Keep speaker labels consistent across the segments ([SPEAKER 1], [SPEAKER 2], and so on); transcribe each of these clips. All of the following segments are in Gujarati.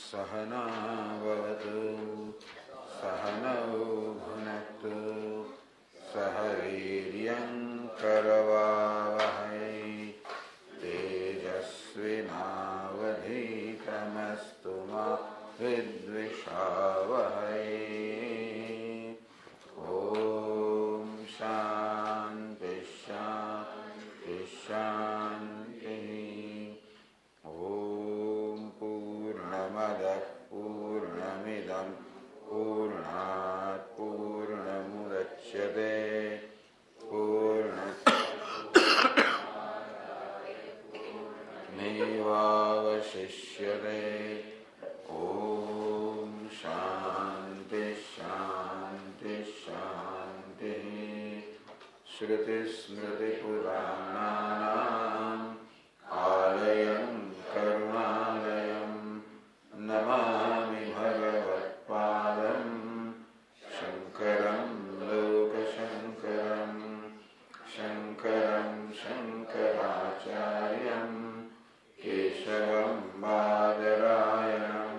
[SPEAKER 1] सहनावतु सहनौ भुनक्तु सह वीर्यं करवावहै तेजस्विनावधीतमस्तु मा विद्विषावहै। ॐ शान्ति शान्ति शान्तिः। ॐ पूर्णमदः पूर्णमिदं पूर्णात् पूर्णमुदच्यते पूर्णमेवावशिष्यते। ॐ शान्ति शान्ति शान्तिः। श्रुतिस्मृतिपुराणानाम् आलयं करुणालयं नमामि भगवत्पादं शङ्करं लोकशङ्करं शङ्करं शङ्कराचार्यं केशवं बादरायणं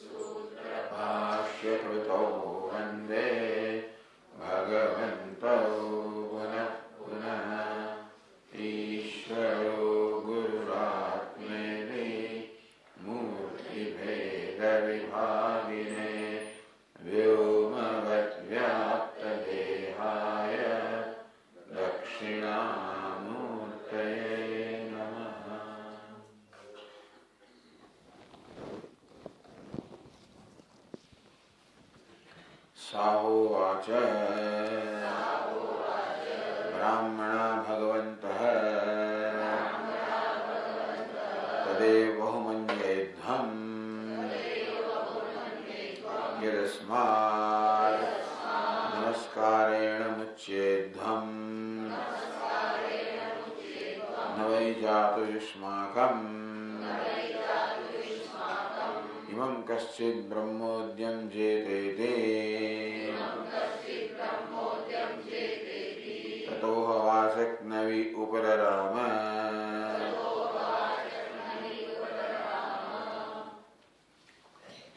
[SPEAKER 1] सूत्रभाष्यकृतौ वन्दे भगवन्तौ पुनः पुनः। ईश्वरो गुरुरात्मेति मूर्तिभेदविभागिने व्योमवद्व्याप्तदेहाय दक्षिणामूर्तये नमः। साहोवाच ब्राह्मणा भगवन्तः तदेव बहुमन्येद्धम् यदस्मात् नमस्कारेण मुच्येद्धम् न वै जातु युष्माकम् इमं कश्चित् ब्रह्मोद्यं जेतेति ततो हवाशक्नवि उपरराम।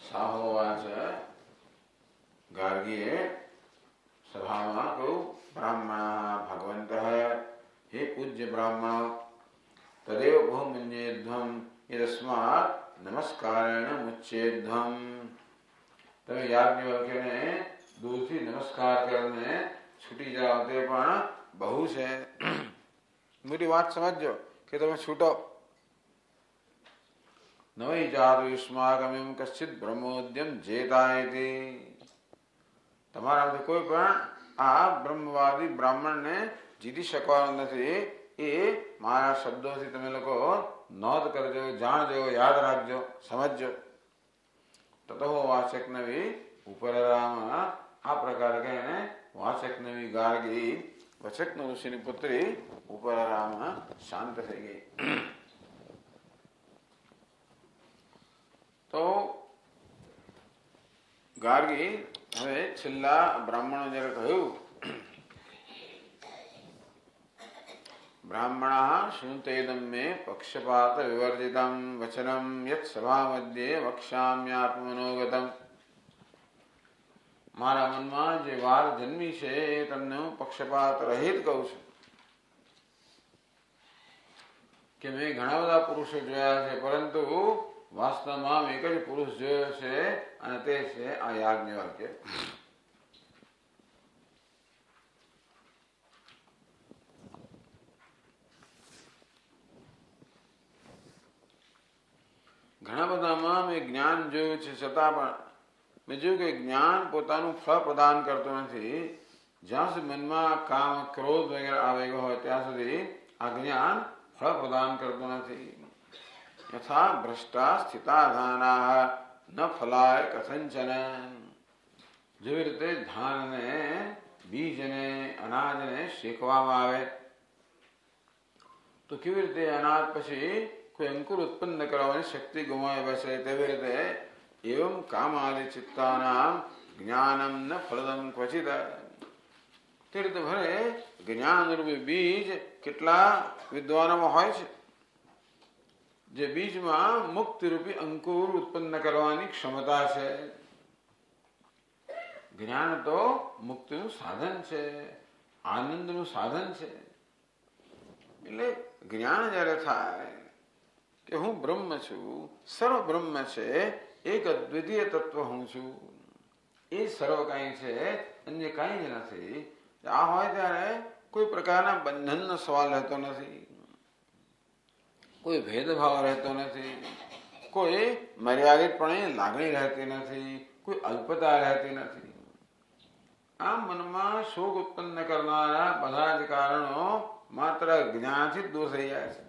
[SPEAKER 1] साहोवाच गार्ग्ये सभामा को ब्राह्मणाः भगवन्तः हे पूज्य ब्राह्मण तदेव बहुमन्येध्वं यदस्मात् नमस्कारेण मुच्येध्वम्। તમે યાજ્ઞવલ્ક્ય ને દૂરથી નમસ્કાર કરીને છૂટી જાઓ તે પણ બહુ છે. મારી વાત સમજજો કે તમે છૂટો. નવૈ જાતુ યુષ્માકમિમ કશ્ચિત બ્રહ્મોદ્યમ જેતાયતિ. તમારામાંથી કોઈ પણ આ બ્રહ્મવાદી બ્રાહ્મણને જીતી શકવાનો નથી. એ મારા શબ્દોથી તમે લોકો નોંધ કરજો, જાણજો, યાદ રાખજો, સમજજો. તતો વાચકનવી ઉપરરામ. આ પ્રકાર કહીને વાચકનવી ગાર્ગી વચકન ઋષિની પુત્રી ઉપરરામ શાંત થઈ ગઈ. તો ગાર્ગી હવે છેલ્લા બ્રાહ્મણો જયારે કહ્યું ब्राह्मणाः शृणुतेदं मे पक्षपात विवर्जितं वचनं यत् सभा मध्ये वक्ष्याम्यात्मनोगतम्. મારા મનમાં જે વાત જન્મી છે એ તમને હું પક્ષપાત રહિત કહું છું કે મેં ઘણા બધા પુરુષો જોયા છે પરંતુ વાસ્તવમાં એક જ પુરુષ જોયો છે અને તે છે આ યાજ્ઞવલ્ક્ય. ઘણા બધામાં મેં જ્ઞાન જોયું છે છતાં પણ મેં જોયું કે જ્ઞાન પોતાનું ફળ પ્રદાન કરતું નથી. જ્યાં સુધી મનમાં કામ ક્રોધ વગેરે આવેગો હોય ત્યાં સુધી આ જ્ઞાન ફળ પ્રદાન કરતું નથી. યથા ભ્રષ્ટા સ્થિતા ધાનાઃ ન ફલાય કથંચન. જેવી રીતે ધાનને, બીજને, અનાજને શેકવામાં આવે તો કેવી રીતે અનાજ પછી કોઈ અંકુર ઉત્પન્ન કરવાની શક્તિ ગુમાવી બેસે તેવી રીતે એવમ કામાદિ ચિત્તાનામ જ્ઞાનમ ન ફલદમ ક્વચિત. તે રીતે ભલે જ્ઞાન રૂપી બીજ કેટલા વિદ્વાનોમાં હોય છે. જે બીજમાં મુક્તિ રૂપી અંકુર ઉત્પન્ન કરવાની ક્ષમતા છે. જ્ઞાન તો મુક્તિનું સાધન છે, આનંદનું સાધન છે. એટલે જ્ઞાન જ્યારે થાય કે હું બ્રહ્મ છું, સર્વ બ્રહ્મ છે, એક અદ્વિતીય તત્વ હું છું, એ સર્વ કાંઈ છે, અન્ય કાંઈ જ નથી. આ હોય ત્યારે કોઈ પ્રકારના બંધનનો સવાલ રહેતો નથી, કોઈ ભેદભાવ રહેતો નથી, કોઈ મર્યાદિતપણે લાગણી રહેતી નથી, કોઈ અલ્પતા રહેતી નથી. આ મનમાં શોક ઉત્પન્ન કરનારા બધા જ કારણો માત્ર જ્ઞાનથી દૂર થઈ જાય છે.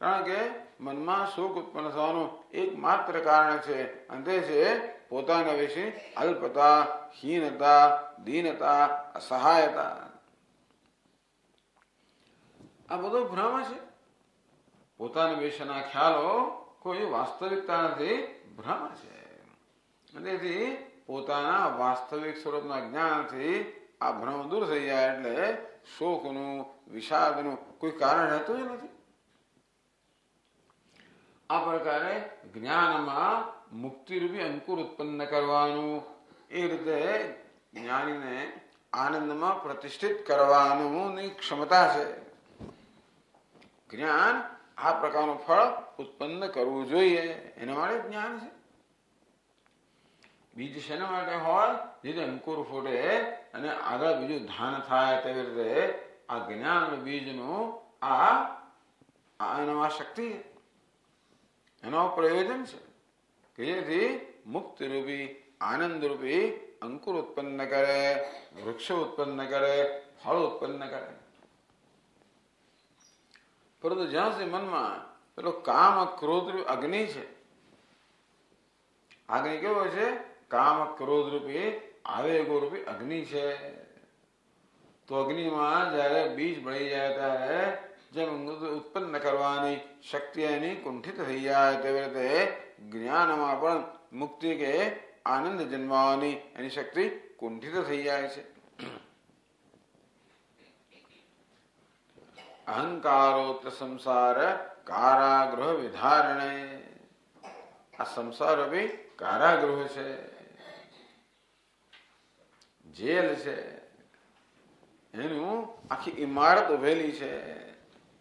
[SPEAKER 1] કારણ કે મનમાં શોક ઉત્પન્ન થવાનું એકમાત્ર કારણ છે, અને તે છે પોતાના વિશે અલ્પતા, હીનતા, દીનતા, અસહાયતા. આ બધો ભ્રમ છે. પોતાના વિશેના ખ્યાલો કોઈ વાસ્તવિકતા નથી, ભ્રમ છે. તેથી પોતાના વાસ્તવિક સ્વરૂપના જ્ઞાનથી આ ભ્રમ દૂર થઈ જાય એટલે શોકનું, વિષાદનું કોઈ કારણ રહેતું જ નથી. આ પ્રકારે જ્ઞાનમાં મુક્તિરૂપી અંકુર ઉત્પન્ન કરવાનું, એ રીતે જ્ઞાનીને આનંદમાં પ્રતિષ્ઠિત કરવાનું ક્ષમતા છે. જ્ઞાન આ પ્રકારનું ફળ ઉત્પન્ન કરવું જોઈએ, એના માટે જ્ઞાન છે. બીજ શેના માટે હોય? જેથી અંકુર ફૂટે અને આગળ બીજું ધાન થાય. તેવી રીતે આ જ્ઞાન બીજનું એનામાં શક્તિ, એનો પ્રયોજન છે કે જેથી મુક્તિ રૂપી, આનંદ રૂપી અંકુર ઉત્પન્ન કરે, વૃક્ષ ઉત્પન્ન કરે, ફળ ઉત્પન્ન કરે. પરંતુ જ્યાં સુધી મનમાં પેલો કામ ક્રોધ અગ્નિ છે, અગ્નિ કેવો છે? કામ ક્રોધ રૂપી, આવેગો રૂપી અગ્નિ છે. તો અગ્નિમાં જયારે બીજ બળી જાય ત્યારે જેમ ઉત્પન્ન કરવાની શક્તિ એની કુંઠિત થઈ જાય, તેવી રીતે જ્ઞાનમાં પણ મુક્તિ કે આનંદ જન્માવાની એની શક્તિ કુંઠિત થઈ જાય છે. અહંકારોત્ર સંસાર કારાગૃહ વિધારણે. આ સંસાર બી કારાગૃહ છે, જેલ છે. એનું આખી ઇમારત ઉભેલી છે.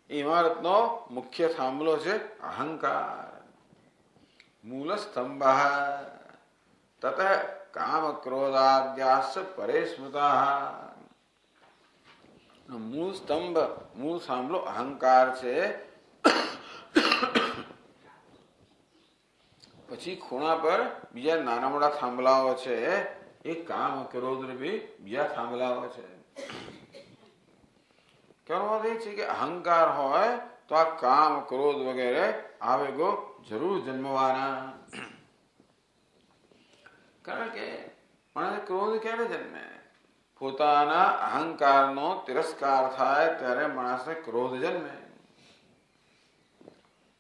[SPEAKER 1] ઇમારતનો મુખ્ય થાંભલો છે અહંકાર. મૂલ સ્તંભ તત કામ ક્રોધાદ્યાસ પરે સ્મૃતા. મૂળ સ્તંભ, મૂળ થાંભલો અહંકાર છે. પછી ખૂણા પર બીજા નાના મોટા થાંભલાઓ છે, એ કામ ક્રોધ રૂપી બીજા થાંભલાઓ છે. કહેવાનો અર્થ એ છે કે અહંકાર હોય તો આ કામ ક્રોધ વગેરે આવેગો જરૂર જન્મવાના. કારણ કે માણસ ક્રોધ ક્યારે જન્મે? પોતાના અહંકારનો તિરસ્કાર થાય ત્યારે માણસને ક્રોધ જન્મે.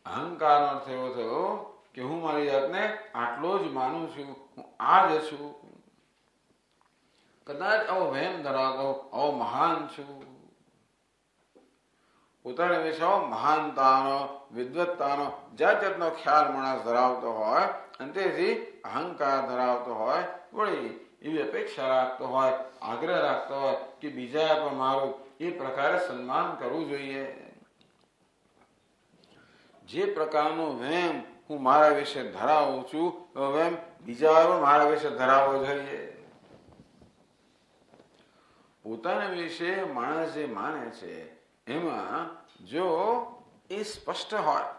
[SPEAKER 1] અહંકારનો અર્થ એવો થયો કે હું મારી જાતને આટલો જ માનું છું, હું આ જ છું. કદાચ આવો વહેમ ધરાવતો, આવો મહાન છું. પોતાના વિશે મહાનતાનો, વિદ્વત્તાનો જાત જાતનો ખ્યાલ માણસ ધરાવતો હોય, અને તેથી અહંકાર ધરાવતો હોય, વળી એવી અપેક્ષા રાખતો હોય, આગ્રહ રાખતો હોય કે બીજા પણ મારું એ પ્રકારે સન્માન કરવું જોઈએ. જે પ્રકારનો વહેમ હું મારા વિશે ધરાવું છું, વહેમ બીજા પણ મારા વિશે ધરાવવો જોઈએ. પોતાના વિશે માણસ જે માને છે એમાં જો એ સ્પષ્ટ હોય,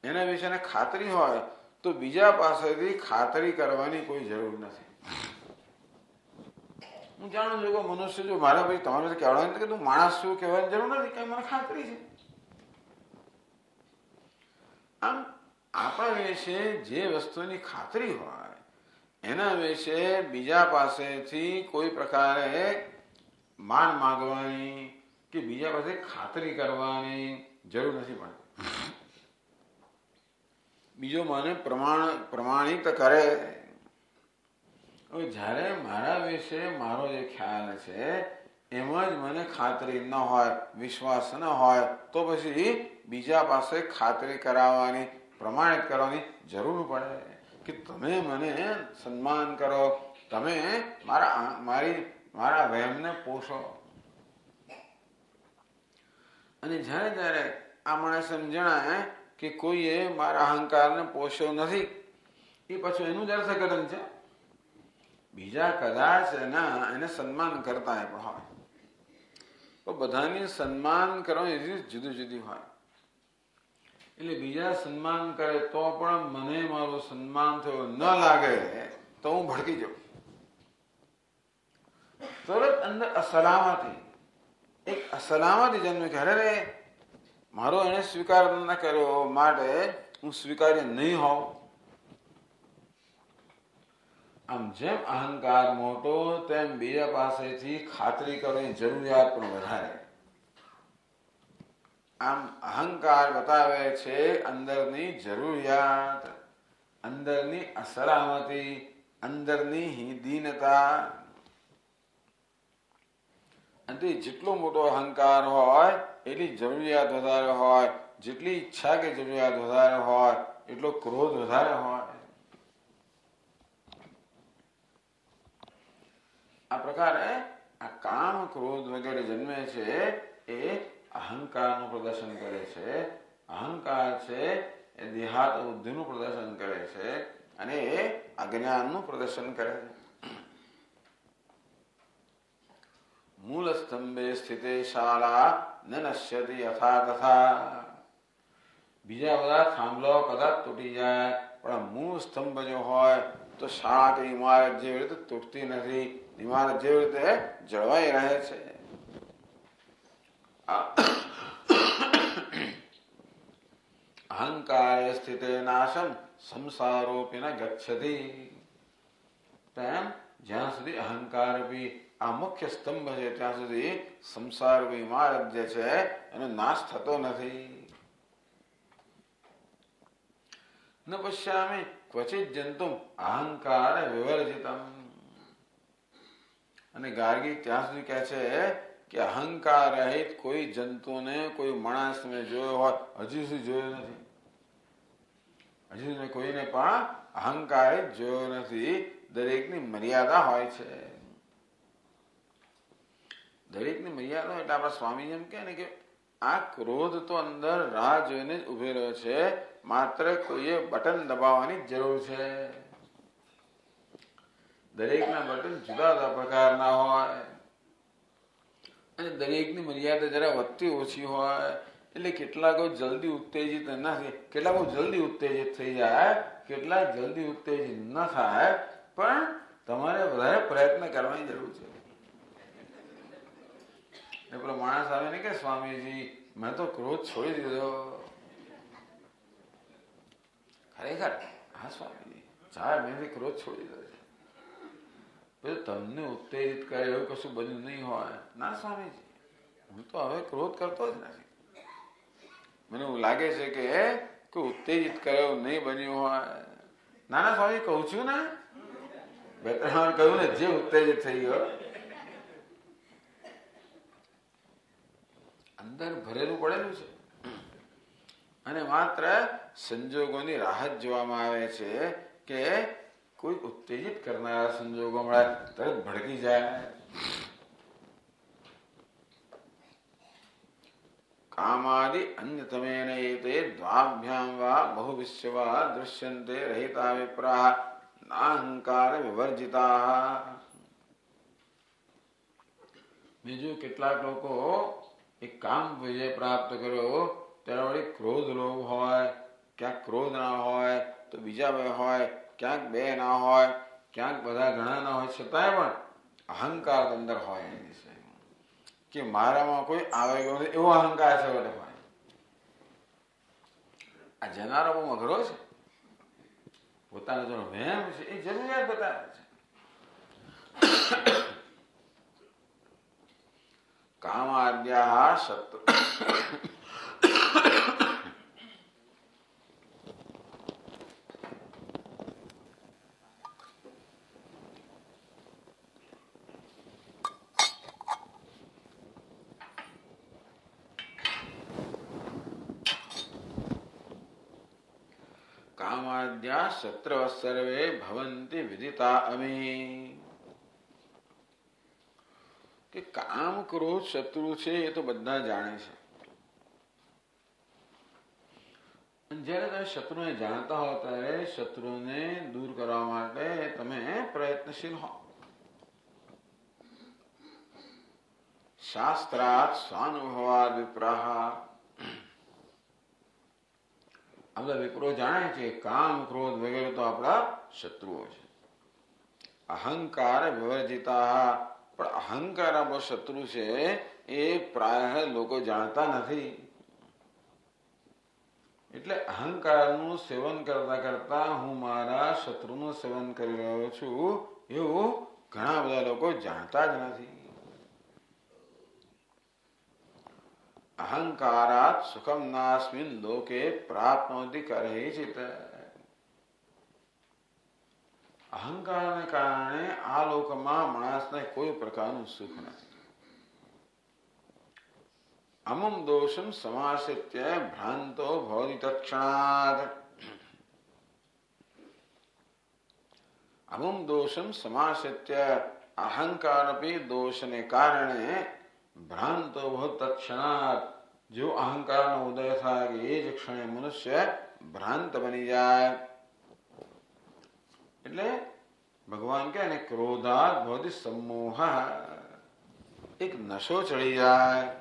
[SPEAKER 1] એના વિશેની ખાતરી હોય, તો બીજા પાસેથી ખાતરી કરવાની કોઈ જરૂર નથી. હું જાણું છું કે મનુષ્ય જો મારા પછી તમારે કહેવાનું નથી કે તું માણસ શું કહેવાની જરૂર નથી, કે મને ખાતરી છે. આમ આપણા વિશે જે વસ્તુની ખાતરી હોય એના વિશે બીજા પાસેથી કોઈ પ્રકારે માન માંગવાની કે બીજા પાસે ખાતરી કરવાની જરૂર નથી પડતી. બીજો મને પ્રમાણિત કરે. હવે જ્યારે મારા વિશે મારો જે ખ્યાલ છે એમાં જ મને ખાતરી ન હોય, વિશ્વાસ ન હોય, તો પછી બીજા પાસે ખાતરી કરાવવાની, પ્રમાણિત કરવાની જરૂર પડે કે તમે મને સન્માન કરો, તમે મારા વહેમને પોષો. અને જ્યારે જ્યારે આ મને સમજણાય કે કોઈએ મારા અહંકારને પોષ્યો નથી, એ પાછું એનું જ અર્થઘટન છે. બીજા કદાચ એને સન્માન કરતા પણ હોય, તો બધાની સન્માન કરવાની રીત જુદી જુદી હોય. એટલે બીજા સન્માન કરે તો પણ મને મારું સન્માન થયું ન લાગે તો હું ભડકી જાઉં. તરત અંદર અસલામતી, એક અસલામતી જન્મે કે અરે મારો એને સ્વીકાર ન કર્યો માટે હું સ્વીકાર્ય નહીં હોઉં. આમ જેમ અહંકાર મોટો તેમ બીજા પાસેથી ખાતરી કરવાની જરૂરિયાત પણ વધારે. આમ અહંકાર બતાવે છે અંદરની જરૂરિયાત, અંદરની અસલામતી, અંદરની દીનતા. અને જેટલો મોટો અહંકાર હોય એટલી જરૂરિયાત વધારે હોય, જેટલી ઈચ્છા કે જરૂરિયાત વધારે હોય એટલો ક્રોધ વધારે હોય. આ પ્રકારે આ કામ ક્રોધ વગેરે જન્મે છે એ અહંકારનું પ્રદર્શન કરે છે. અહંકાર છે એ દેહાત બુદ્ધિનું પ્રદર્શન કરે છે અને એ અજ્ઞાનનું પ્રદર્શન કરે છે. મૂળ સ્તંભે સ્થિતે શાળા ન નશ્યતિ યથા તથા. બીજા બધા થાંભલો કદાચ તૂટી જાય પણ મૂળ સ્તંભ જો હોય તો શાળા કે ઇમારત જેવી રીતે તૂટતી નથી, ઇમારત જેવી રીતે જળવાઈ રહે છે. અહંકારે સ્થિતે નાશમ સંસારોપી ન ગચ્છતિ. તેમ જ્યાં સુધી અહંકાર રૂપી આ મુખ્ય સ્તંભ છે ત્યાં સુધી સંસાર રૂપી ઇમારત જે છે એનો નાશ થતો નથી. ન પશ્યામિ ક્વચિત જંતુમ અહંકાર વિવર્જિતમ. અને ગાર્ગી ત્યાં સુધી કહે છે કે અહંકાર રહિત કોઈ જંતુને, કોઈ માણસને જોયો હોય હજી સુધી જોયો નથી. હજી સુધી કોઈને પણ અહંકાર જોયો નથી. દરેકની મર્યાદા હોય છે. દરેકની મર્યાદા એટલે આપણા સ્વામી એમ કહે ને કે આ ક્રોધ તો અંદર રાહ જોઈને જ ઉભેલો છે, માત્ર કોઈએ બટન દબાવવાની જરૂર છે. દરેકના બટન જુદા જુદા પ્રકારના હોય અને દરેકની મર્યાદા જરા વધતી ઓછી હોય. એટલે કેટલાક જલ્દી ઉત્તેજિત ન થાય, કેટલાક જલ્દી ઉત્તેજિત થઈ જાય, કેટલાક જલ્દી ઉત્તેજિત ન થાય, પણ તમારે વધારે પ્રયત્ન કરવાની જરૂર છે. પેલો માણસ આવે ને કે સ્વામીજી મેં તો ક્રોધ છોડી દીધો. ખરેખર હા સ્વામીજી 4 મહિનાથી ક્રોધ છોડી દીધો છે. પછી તમને ઉત્તેજિત કરે એવું કશું બન્યું નહીં હોય. ના સ્વામીજી હું તો હવે ક્રોધ કરતો જ નથી. મને એવું લાગે છે કે ઉત્તેજિત કરે એવું નહીં બન્યું હોય. નાના સ્વામી કહું છું ને, 2-3 વાર કહ્યું ને, જે ઉત્તેજિત થઈ ગયો અંદર ભરેલું પડેલું છે અને માત્ર સંજોગોની રાહત જોવામાં આવે છે કે કોઈ ઉત્તેજિત કરનારા સંજોગો મળે તરત ભડકી જાય. કામાદિ અન્યતમેન એતે દ્વાભ્યામ વા બહુવિશ્ય વા દૃશ્યન્તે રહિતા વિપ્રાહ નાહંકાર વિવર્જિતા. બીજું કેટલાક લોકો એક કામ વિજય પ્રાપ્ત કર્યો ત્યારે વળી ક્રોધ લોભ હોય, ક્યાંક ક્રોધ ના હોય તો બીજા બે હોય, ક્યાંક બે ના હોય, ક્યાંક બધા ઘણા ના હોય, છતાંય પણ અહંકાર અંદર હોય એની છે કે મારામાં કોઈ આવે ગયો નથી એવો અહંકાર છે. હોય આ જનારો બહુ અઘરો છે. પોતાનો જો વહેમ છે એ જરૂરિયાત બતાવે છે. કામાદ્યા શત્રુ કામાદ્યા શત્રવ સર્વે ભવંતિ વિદિતા અમી. કે કામ ક્રોધ શત્રુ છે એ તો બધા જાણે છે. જયારે તમે શત્રુને જાણતા હો ત્યારે શત્રુને દૂર કરવા માટે તમે પ્રયત્નશીલ હો. શાસ્ત્રાત સ્વાનુભવાદ વિપ્રાહ. આ બધા વિપ્રો જાણે છે કામ ક્રોધ વગેરે તો આપણા શત્રુઓ છે. અહંકાર વિવર્જિતા. પણ અહંકાર આપણો શત્રુ છે એ પ્રાય લોકો જાણતા નથી. એટલે અહંકારનું સેવન કરતા કરતા હું મારા શત્રુનું સેવન કરી રહ્યો છું એવું ઘણા બધા લોકો જાણતા જ નથી. અહંકારાત સુખમ નાસ્મિન લોકે પ્રાપ્નોતિ કરહિચિત. અહંકારને કારણે આ લોકમાં માણસને કોઈ પ્રકારનું સુખ નથી. અમમ દોષમ સમાશ્રિત્ય ભ્રાંતો ભવતિ તત્ક્ષણાત. અમમ દોષમ સમાશ્રિત્ય અહંકારપી દોષને કારણે ભ્રાંતો ભવતિ તત્ક્ષણાત. જો અહંકારનો ઉદય થાય કે એ જ ક્ષણે મનુષ્ય ભ્રાંત બની જાય. એટલે ભગવાન કહે ને ક્રોધાત ભવતિ સમોહ. એક નશો ચડી જાય.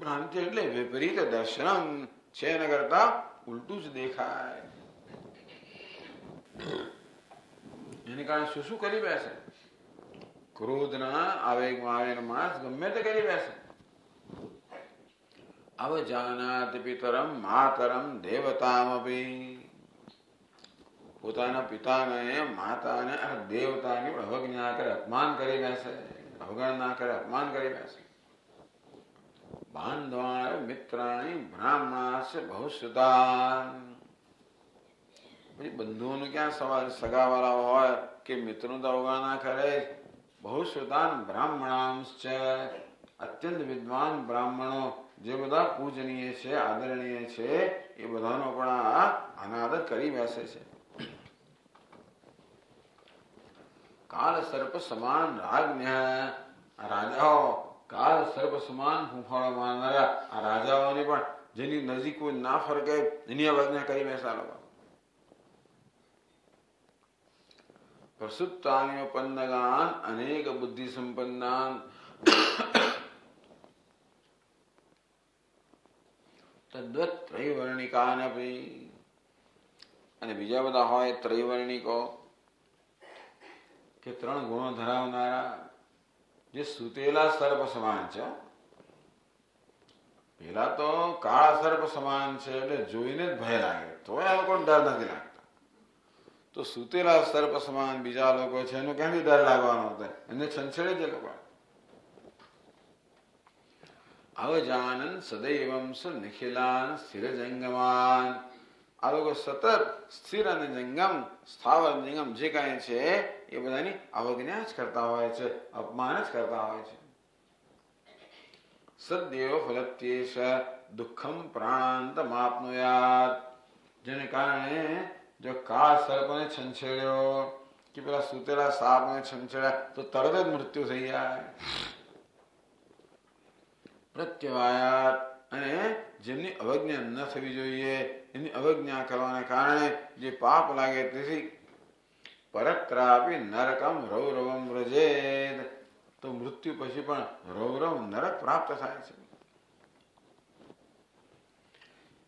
[SPEAKER 1] ભ્રાંતિ એટલે વિપરીત દર્શન છે એના કરતા ઉલટું જ દેખાય. એને કારણે શું શું કરી બેસે. ક્રોધના આવેગમાં આવીને માણસ ગમે તે કરી બેસે. અવજાનાતિ પિતરમ માતરમ દેવતામપી. પોતાના પિતાને માતાને અને દેવતાની પણ અવજ્ઞા કરે, અપમાન કરી બેસે, અવગણના કરે, અપમાન કરી બેસે. બાંધવાણ મિત્રાણી બ્રાહ્મણાસ્ય બહુસુતાન. બંધુઓનું ક્યાં સવાલ. સગાવાળા હોય કે મિત્રોનું તો અવગણના કરે. બહુસુતાન બ્રાહ્મણાંશ્ચ. અત્યંત વિદ્વાન બ્રાહ્મણો જે બધા પૂજનીય છે, આદરણીય છે, એ બધાનો પણ આ અનાદર કરી બેસે છે. કાળ સર્પ સમાન રાજ્ઞ. રાજાઓ કાળ સર્પ સમાન ફૂંફાળો મારનારા આ રાજાઓને પણ જેની નજીક કોઈ ના ફરકે એની અવજ્ઞા કરી બેસા લોકો. પ્રસુપ્તાન્યો પન્નગાન અનેક બુદ્ધિ સંપન્નાન. તદ્વત ત્રૈવર્ણિકાનપી. અને બીજા બધા હોય ત્રૈવર્ણિકો કે ત્રણ ગુણો ધરાવનારા જે સૂતેલા સર્પ સમાન છે. પેલા તો કાળા સર્પ સમાન છે એટલે જોઈને જ ભય લાગે, તો આ લોકો ડર નથી લાગતો. તો સૂતેલા સર્પ સમાન બીજા લોકો છે એનો ક્યાંથી ડર લાગવાનો હતો. એને છંછેડે જ લોકો. અવજાનન સદૈવમ સ નિખિલાન સ્થિર જંગમાન. આ લોકો સતત સ્થિર અને જંગમ, સ્થાવર જંગમ જે કાંઈ છે એ બધાની અવજ્ઞા જ કરતા હોય છે, અપમાન જ કરતા હોય છે. સદ્દેવ ફલત્યેષ દુઃખમ પ્રાણાંતમાપ્નુયાત. જેને કારણે જો કાળ સર્પને છંછેડ્યો કે પેલા સૂતેલા સાપને છંછેડ્યા તો તરત જ મૃત્યુ થઈ જાય. પ્રત્યવાયાત. અને જેમની અવજ્ઞા ન થવી જોઈએ એની અવજ્ઞા કરવાને કારણે જે પાપ લાગે તેથી પરત્રાપી નરકમ રૌરવમ વ્રજેદ. તો મૃત્યુ પછી પણ રૌરવ નરક પ્રાપ્ત થાય છે.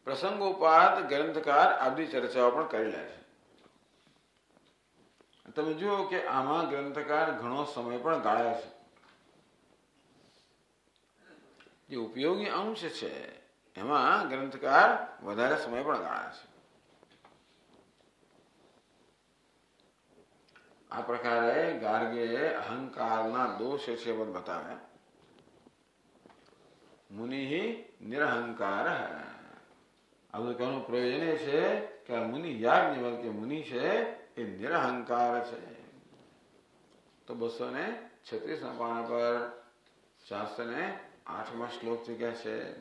[SPEAKER 1] પ્રસંગોપાત ગ્રંથકાર આ બધી ચર્ચાઓ પણ કરી લે છે. તમે જુઓ કે આમાં ગ્રંથકાર ઘણો સમય પણ ગાળે છે. જે ઉપયોગી અંશ છે એમાં ગ્રંથકાર વધારે સમય પણ ગાળે છે. આ પ્રકારે ગાર્ગે અહંકારના દોષ છે બધું બતાવ્યા. મુનિ નિરહંકાર. આ બધું કહેવાનું પ્રયોજન એ છે કે મુનિ યાજ્ઞવલ્ક્ય મુનિ છે એ નિરહંકાર છે. તો 236 પાના પર 408 શ્લોક થી કહે છે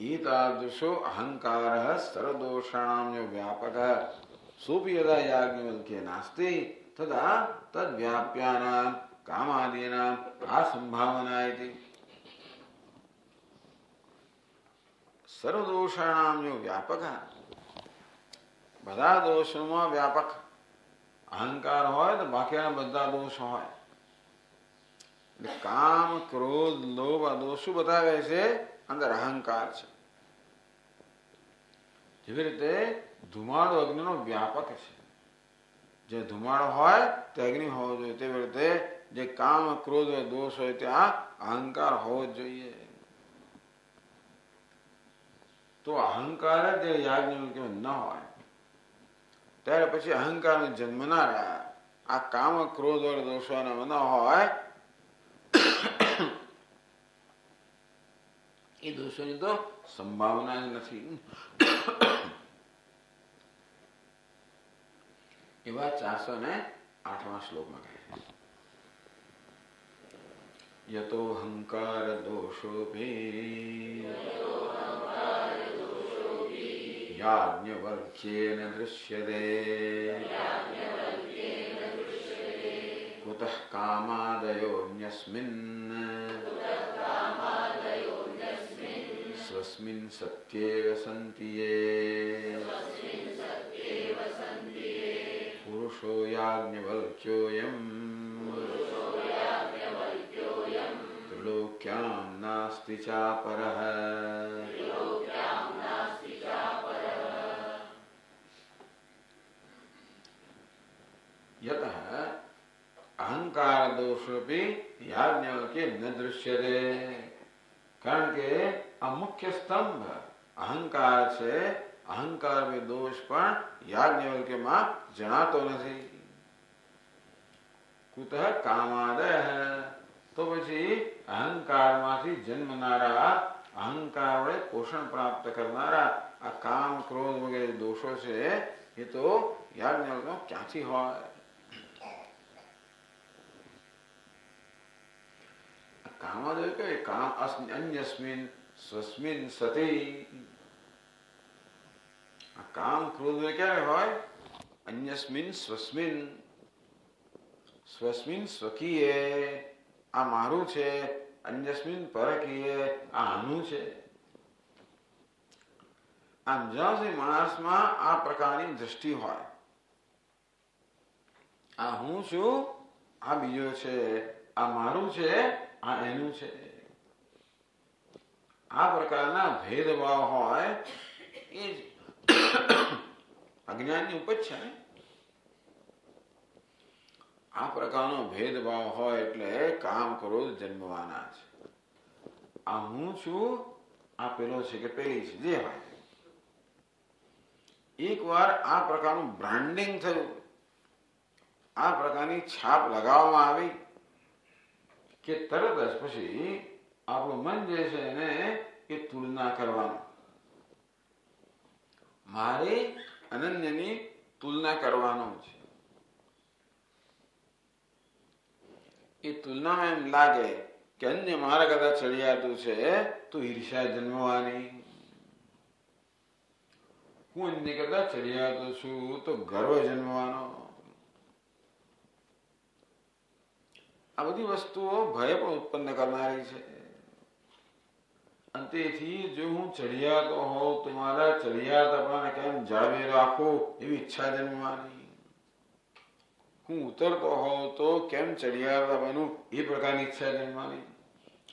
[SPEAKER 1] एतादृशो अहंकारः सर्वदोषाणां जो व्यापकः सोऽपि यदा याज्ञवल्क्ये नास्ति तदा तद्व्याप्यानां कामादीनां का संभावना इति। सर्वदोषाणां जो व्यापकः બધા દોષોમાં વ્યાપક અહંકાર હોય તો બાકીના બધા દોષ હોય. એટલે કામ ક્રોધ લોભ આ દોષો બતાવે છે અંદર અહંકાર છે. જેવી રીતે ધુમાડો અગ્નિનો વ્યાપક છે. જે ધુમાડો હોય તે અગ્નિ હોવો જોઈએ, તેવી રીતે જે કામ ક્રોધ દોષ હોય ત્યાં અહંકાર હોવો જ જોઈએ. તો અહંકાર જ યાજ્ઞવલ્ક્ય ન હોય ત્યારે પછી અહંકાર જન્મનારા આ કામ ક્રોધ વગેરે દોષોના ન હોય એ દોષોની તો સંભાવના જ નથી. એવા 408મા શ્લોકમાં કહે યતો અહંકાર દોષોપી याज्ञवल्क्येन दृश्यते कुतः कामादयोऽन्यस्मिन् स्वस्मिन् सत्येव सन्ति ये पुरुषो याज्ञवल्क्योऽयम् त्रिलोक्यां नास्ति चापरः. यतः अहंकार दोषोपि याज्ञवल्क्ये न दृश्यते. કારણ કે આ મુખ્ય સ્તંભ અહંકાર છે. અહંકાર દોષ પણ યાજ્ઞવલ્ક્યમાં જણાતો નથી. કુતઃ કામાદય, તો પછી અહંકારમાંથી જન્મનારા અહંકાર વડે પોષણ પ્રાપ્ત કરનારા આ કામ ક્રોધ વગેરે દોષો છે એ તો યાજ્ઞવલ્ક્યમાં ક્યાંથી હોય? કામાદય કે કામ અન્યસ્મિન સ્વસ્મિન સતી. આ કામ ક્રોધ ક્યારે હોય? અન્યસ્મિન સ્વસ્મિન, સ્વસ્મિન સ્વકીય આ મારું છે, અન્યસ્મિન પરકીય આ આનું છે. આમ જ્યાં સુધી માણસમાં આ પ્રકારની દ્રષ્ટિ હોય, આ હું છું, આ બીજો છે, આ મારું છે, આ એનું છે, આ પ્રકારના ભેદભાવ હોય એ જ અજ્ઞાનની ઉપજ છે ને. આ પ્રકારનો ભેદભાવ હોય એટલે કામ ક્રોધ જન્મવાના છે. આ હું છું, આ પેલો છે કે પેલી છે, જે હોય. એકવાર આ પ્રકારનું બ્રાન્ડિંગ થયું, આ પ્રકારની છાપ લગાવવામાં આવી કે તરત જ પછી આપણું મન જે છે એને એ તુલના કરવાનું, મારે અનન્યની તુલના કરવાનું છે. એ તુલનામાં એમ લાગે કે અન્ય મારા કરતા ચડિયાતું છે તો ઈર્ષ્યા જન્મવાની, હું અન્ય કરતા ચડિયાતો છું તો ગર્વ જન્મવાનો. આ બધી વસ્તુઓ ભય પણ ઉત્પન્ન કરનારી છે. અંતેથી જો હું ચડિયાતો હોઉં તો મારા ચડિયાતાપણાને કેમ જાળવી રાખું એવી ઈચ્છા જન્મવાની. હું ઉતરતો હોઉં તો કેમ ચડિયાતા બનું એ પ્રકારની ઈચ્છા જન્મવાની.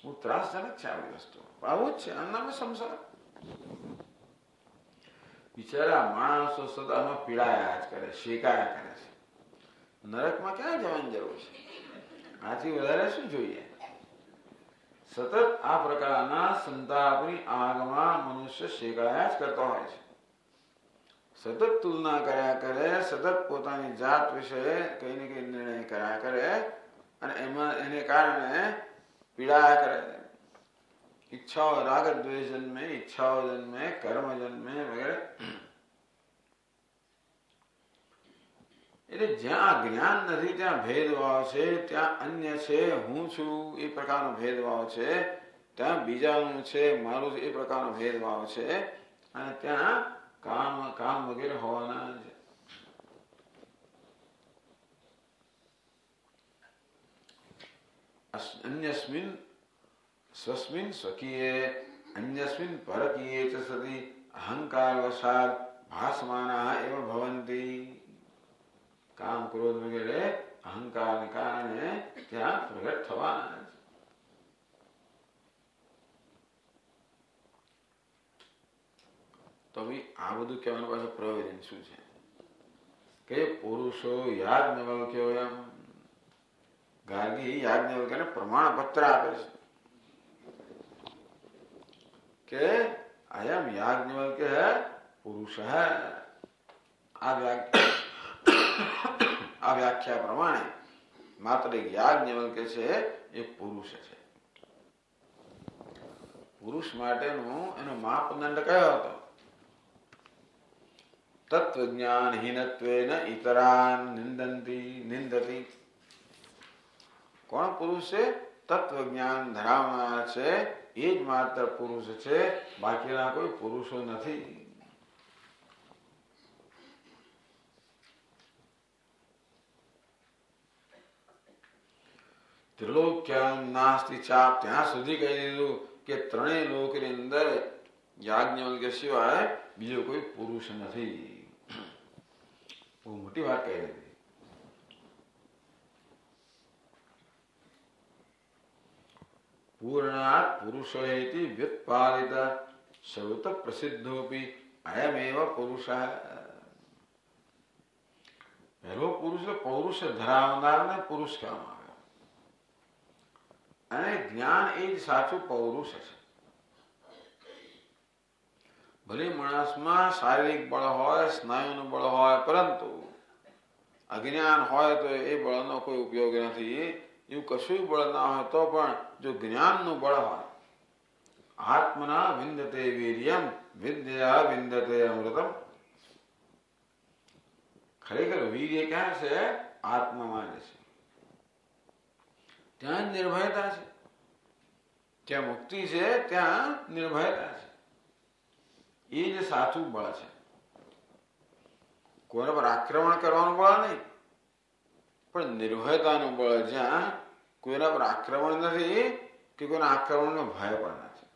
[SPEAKER 1] હું ત્રાસજનક છે આવી વસ્તુ. આવું જ છે, આનામાં સંસાર. બિચારા માણસો સતત આમાં પીડાયા જ કરે, શેકાયા કરે છે. નરકમાં ક્યાં જવાની જરૂર છે? આથી વધારે શું જોઈએ? સતત આ પ્રકારના સંતાપની આગમાં મનુષ્ય શેકાયા જ કરતો હોય છે. સતત તુલના કર્યા કરે, સતત પોતાની જાત વિશે કઈ ને કઈ નિર્ણય કર્યા કરે અને એમાં એને કારણે પીડાયા કરે. ઈચ્છાઓ રાગ દ્વેષ જન્મે, ઈચ્છાઓ જન્મે, કર્મ જન્મે વગેરે. એટલે જ્યાં જ્ઞાન નથી ત્યાં ભેદભાવ છે, ત્યાં અન્ય છે, હું છું એ પ્રકારનો ભેદભાવ છે. ત્યાં બીજાનું છે, મારું એ પ્રકારનો ભેદભાવ છે, અને ત્યાં કામ કામ વગેરે હોવાના છે. અન્યસ્મિન સ્વસ્મિન સ્વકીયે અન્યસ્મિન પરકીયે ચ સતિ અહંકાર વશાત ભાસમાના એવ ભવંતી. કામ ક્રોધ વગેરે અહંકારને કારણે ત્યાં પ્રગટ થવાના છે. તો ભાઈ આ બધું કહેવાનું પાછું પ્રયોજન શું છે કે પુરુષો યાજ્ઞવલ્ક્યો એમ ગાર્ગી યાજ્ઞવલ્ક્યને પ્રમાણપત્ર આપે છે કે અયમ યાજ્ઞવલ્ક્ય હૈ પુરુષ હૈ. આ વ્યાખ્યા પ્રમાણે માત્ર એક યાજ્ઞવલ્ક્ય છે એ પુરુષ છે. પુરુષ માટેનું એનો માપદંડ કયો હતો? તત્વજ્ઞાન હીનત્વેન ઇતરાન નિંદતી. કોણ પુરુષ છે? તત્વજ્ઞાન ધરાવનાર છે એ જ માત્ર પુરુષ છે, બાકીના કોઈ પુરુષો નથી. ત્રિલોક્યામ નાસ્તિ ચાપ, ત્યાં સુધી કહી દીધું કે ત્રણેય લોકની અંદર યાજ્ઞવલ્ક્ય સિવાય બીજો કોઈ પુરુષ નથી. બહુ મોટી વાત કહી દીધી. પૂર્ણાત પુરુષેતિ વ્યુત્પાદિત સર્વત પ્રસિદ્ધોપી અયમેવ પુરુષ. પહેલો પુરુષ પૌરુષ ધરાવનારને પુરુષ કહેવામાં આવે, અને જ્ઞાન એ જ સાચું પૌરુષ છે. ભલે માણસમાં શારીરિક બળ હોય, સ્નાયુનું બળ હોય, પરંતુ અજ્ઞાન હોય તો એ બળનો કોઈ ઉપયોગ નથી. એવું કશું બળ ના હોય તો પણ જો જ્ઞાનનું બળ હોય, આત્મના વિંદતે વીર્યમ વિદ્યા વિંદતે અમૃતમ. ખરેખર વીર્ય ક્યાં છે? આત્મામાં જ છે. ત્યાં જ નિર્ભયતા છે. જ્યાં મુક્તિ છે ત્યાં નિર્ભયતા છે. એ જ સાચું બળ છે. કોઈના પર આક્રમણ કરવાનું બળ નહીં, પણ નિર્ભયતાનું બળ. જ્યાં કોઈના પર આક્રમણ નથી કે કોઈના આક્રમણનો ભય પણ નથી,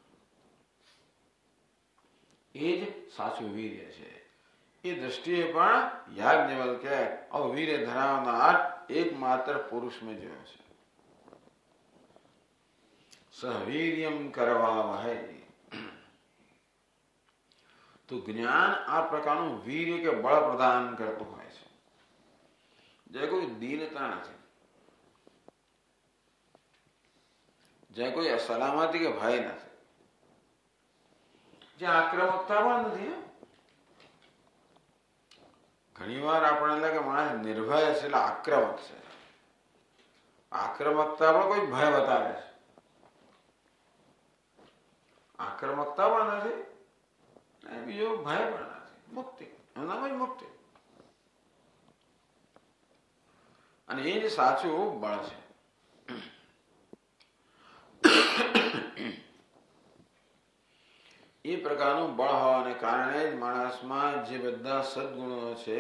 [SPEAKER 1] એ જ સાચું વીર્ય છે. એ દ્રષ્ટિએ પણ યાજ્ઞવલ્ક્ય વીર્ય ધરાવનાર એકમાત્ર પુરુષમાં જોયો છે. સહવીર્યમ કરવા વહે. તો જ્ઞાન આ પ્રકારનું વીર્ય કે બળ પ્રદાન કરતું હોય છે. જે કોઈ દીનતા નથી, જે કોઈ અસલામતી કે ભય નથી, જે આક્રમકતા પણ નથી. ઘણી વાર આપણને લાગે માણસ નિર્ભય છે એટલે આક્રમક છે. આક્રમકતા પણ કોઈ ભય બતાવે છે, આક્રમકતા પણ નથી, બીજો ભય પણ નથી. મુક્તિ, એનામાં જ મુક્તિ. અને એ જ સાચું બળ છે. એ પ્રકારનું બળ હોવાને કારણે જ માણસમાં જે બધા સદગુણો છે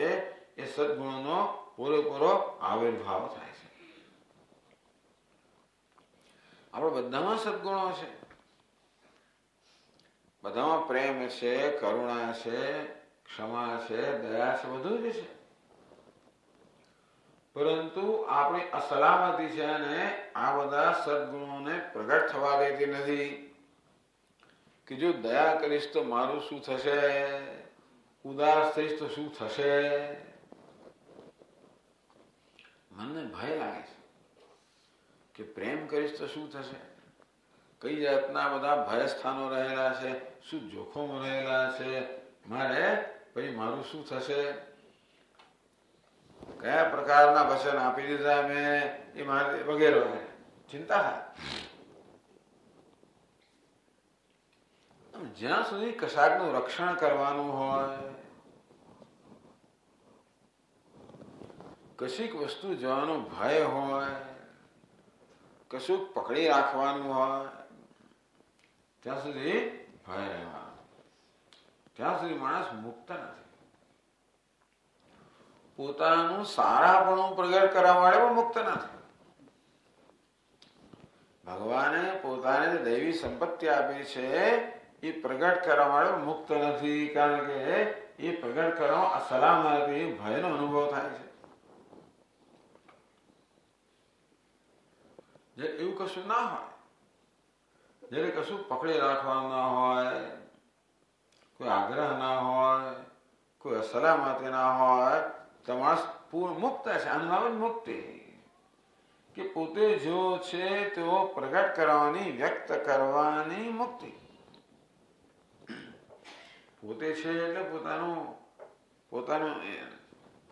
[SPEAKER 1] એ સદગુણોનો પૂરેપૂરો આવિર્ભાવ થાય છે. આપણે બધામાં સદગુણો છે, બધામાં પ્રેમ છે, કરુણા છે, ક્ષમા છે, દયા છે, બધું જ છે. પરંતુ આપણી અસલામતી છે અને આ બધા સદગુણોને પ્રગટ થવા દેતી નથી. કે જો દયા કરીશ તો મારું શું થશે, ઉદાસ થઈશ તો શું થશે. મનને ભય લાગે છે કે પ્રેમ કરીશ તો શું થશે, કઈ જાતના બધા ભય સ્થાનો રહેલા છે, શું જોખમો રહેલા છે, મારે પછી મારું શું થશે, કયા પ્રકારના વચન આપી દીધા મેં એ મારે વગેરે વગેરે ચિંતા થાય. જ્યાં સુધી કશાકનું રક્ષણ કરવાનું હોય, કશીક વસ્તુ જવાનો ભય હોય, કશુંક પકડી રાખવાનું હોય, ત્યાં સુધી ભય રહેવાનો, ત્યાં સુધી માણસ મુક્ત નથી. પોતાનું સારાપણું પ્રગટ કરવા માટે પણ મુક્ત નથી. ભગવાને પોતાને જે દૈવી સંપત્તિ આપી છે એ પ્રગટ કરવા માટે મુક્ત નથી, કારણ કે એ પ્રગટ કરવામાં અસલામતી ભયનો અનુભવ થાય છે. જે એવું કશું ના હોય, જ્યારે કશું પકડી રાખવાનું ના હોય, કોઈ આગ્રહ ના હોય, કોઈ અસલામતી ના હોય, તો માણસ પૂર્ણ મુક્ત છે. અનુભવ મુક્તિ કે પોતે જો છે તેઓ પ્રગટ કરવાની, વ્યક્ત કરવાની મુક્તિ. પોતે છે એટલે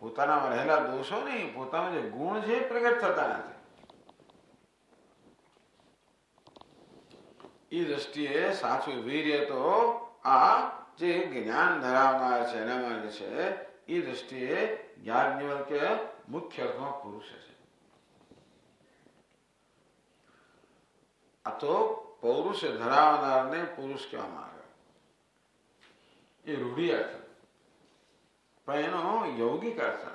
[SPEAKER 1] પોતાનામાં રહેલા દોષો નહીં, પોતાના જે ગુણ છે પ્રગટ થતા નથી. એ દ્રષ્ટિએ સાચું વીર્ય તો આ જે જ્ઞાન ધરાવનાર છે એનામાં છે, એ દ્રષ્ટિએ યાજ્ઞવલ્ક્ય મુખ્ય અર્થમાં પુરુષ છે. આ તો પૌરુષ ધરાવનારને પુરુષ કહેવામાં આવે, એ રૂઢિ અર્થ. પણ એનો યૌગિક અર્થ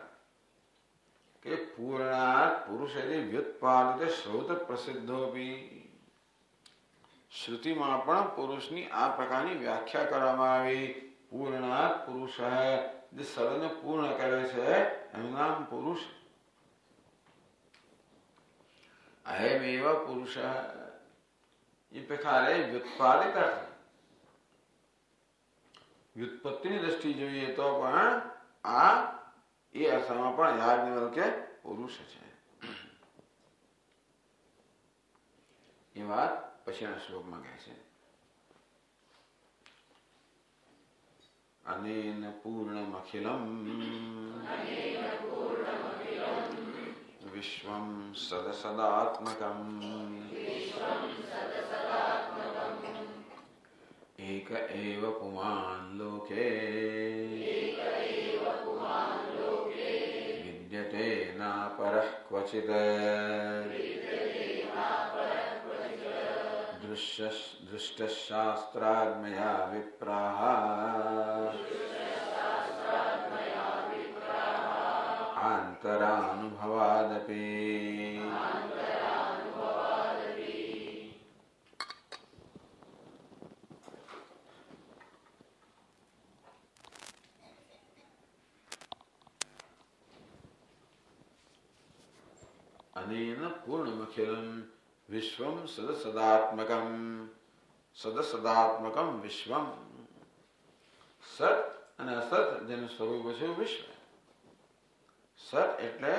[SPEAKER 1] કે પૂર્ણાત પુરુષ વ્યુત્પાદિત શ્રોત પ્રસિદ્ધોપી. શ્રુતિમાં પણ પુરુષની આ પ્રકારની વ્યાખ્યા કરવામાં આવી. પૂર્ણાત પુરુષ, જે સર્વને પૂર્ણ કરે છે એનું નામ પુરુષ. અયમેવ પુરુષ એ પ્રકારે વ્યુત્પાદિત અર્થ. વ્યુત્પત્તિની દ્રષ્ટિ જોઈએ તો પણ આ એ અર્થમાં પણ યાજ્ઞવલ્ક્ય પુરુષ છે. એ વાત પછીના શ્લોકમાં કહે છે. અનેન પૂર્ણમખિલમ વિશ્વમ સદસદાત્મકમ એક એવ પુમાન લોકે વિદ્યતે ના પરઃ ક્વચિત દૃષ્ટશાસ્ત્રાત્મયા વિપ્રાહ આંતરાનુભવાદપી. અનેન પૂર્ણમખિલમ વિશ્વમ સદસદાત્મકમ. સદસદાત્મકમ વિશ્વમ. સત અને અસત જેનું સ્વરૂપ છે વિશ્વ. સત એટલે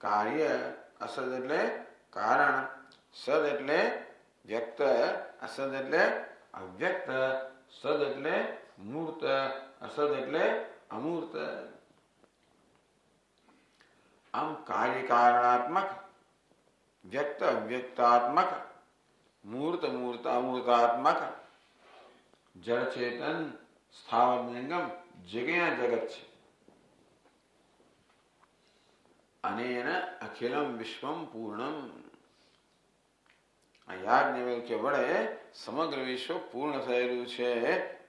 [SPEAKER 1] કાર્ય, અસત એટલે કારણ, સદ એટલે વ્યક્ત, અસદ એટલે અવ્યક્ત, સદ એટલે મૂર્ત, અસદ એટલે અમૂર્ત. આમ કાર્ય કારણાત્મક, વ્યક્ત અવ્યક્તાત્મક, મૂર્ત મૂર્ત અમૂર્તાત્મક, જળ ચેતન સ્થાવર જંગમ જગ્યા જગત છે. અનેન અખિલમ વિશ્વમ પૂર્ણમ. આ યાજ્ઞવલ્ક્ય વડે સમગ્ર વિશ્વ પૂર્ણ થયેલું છે.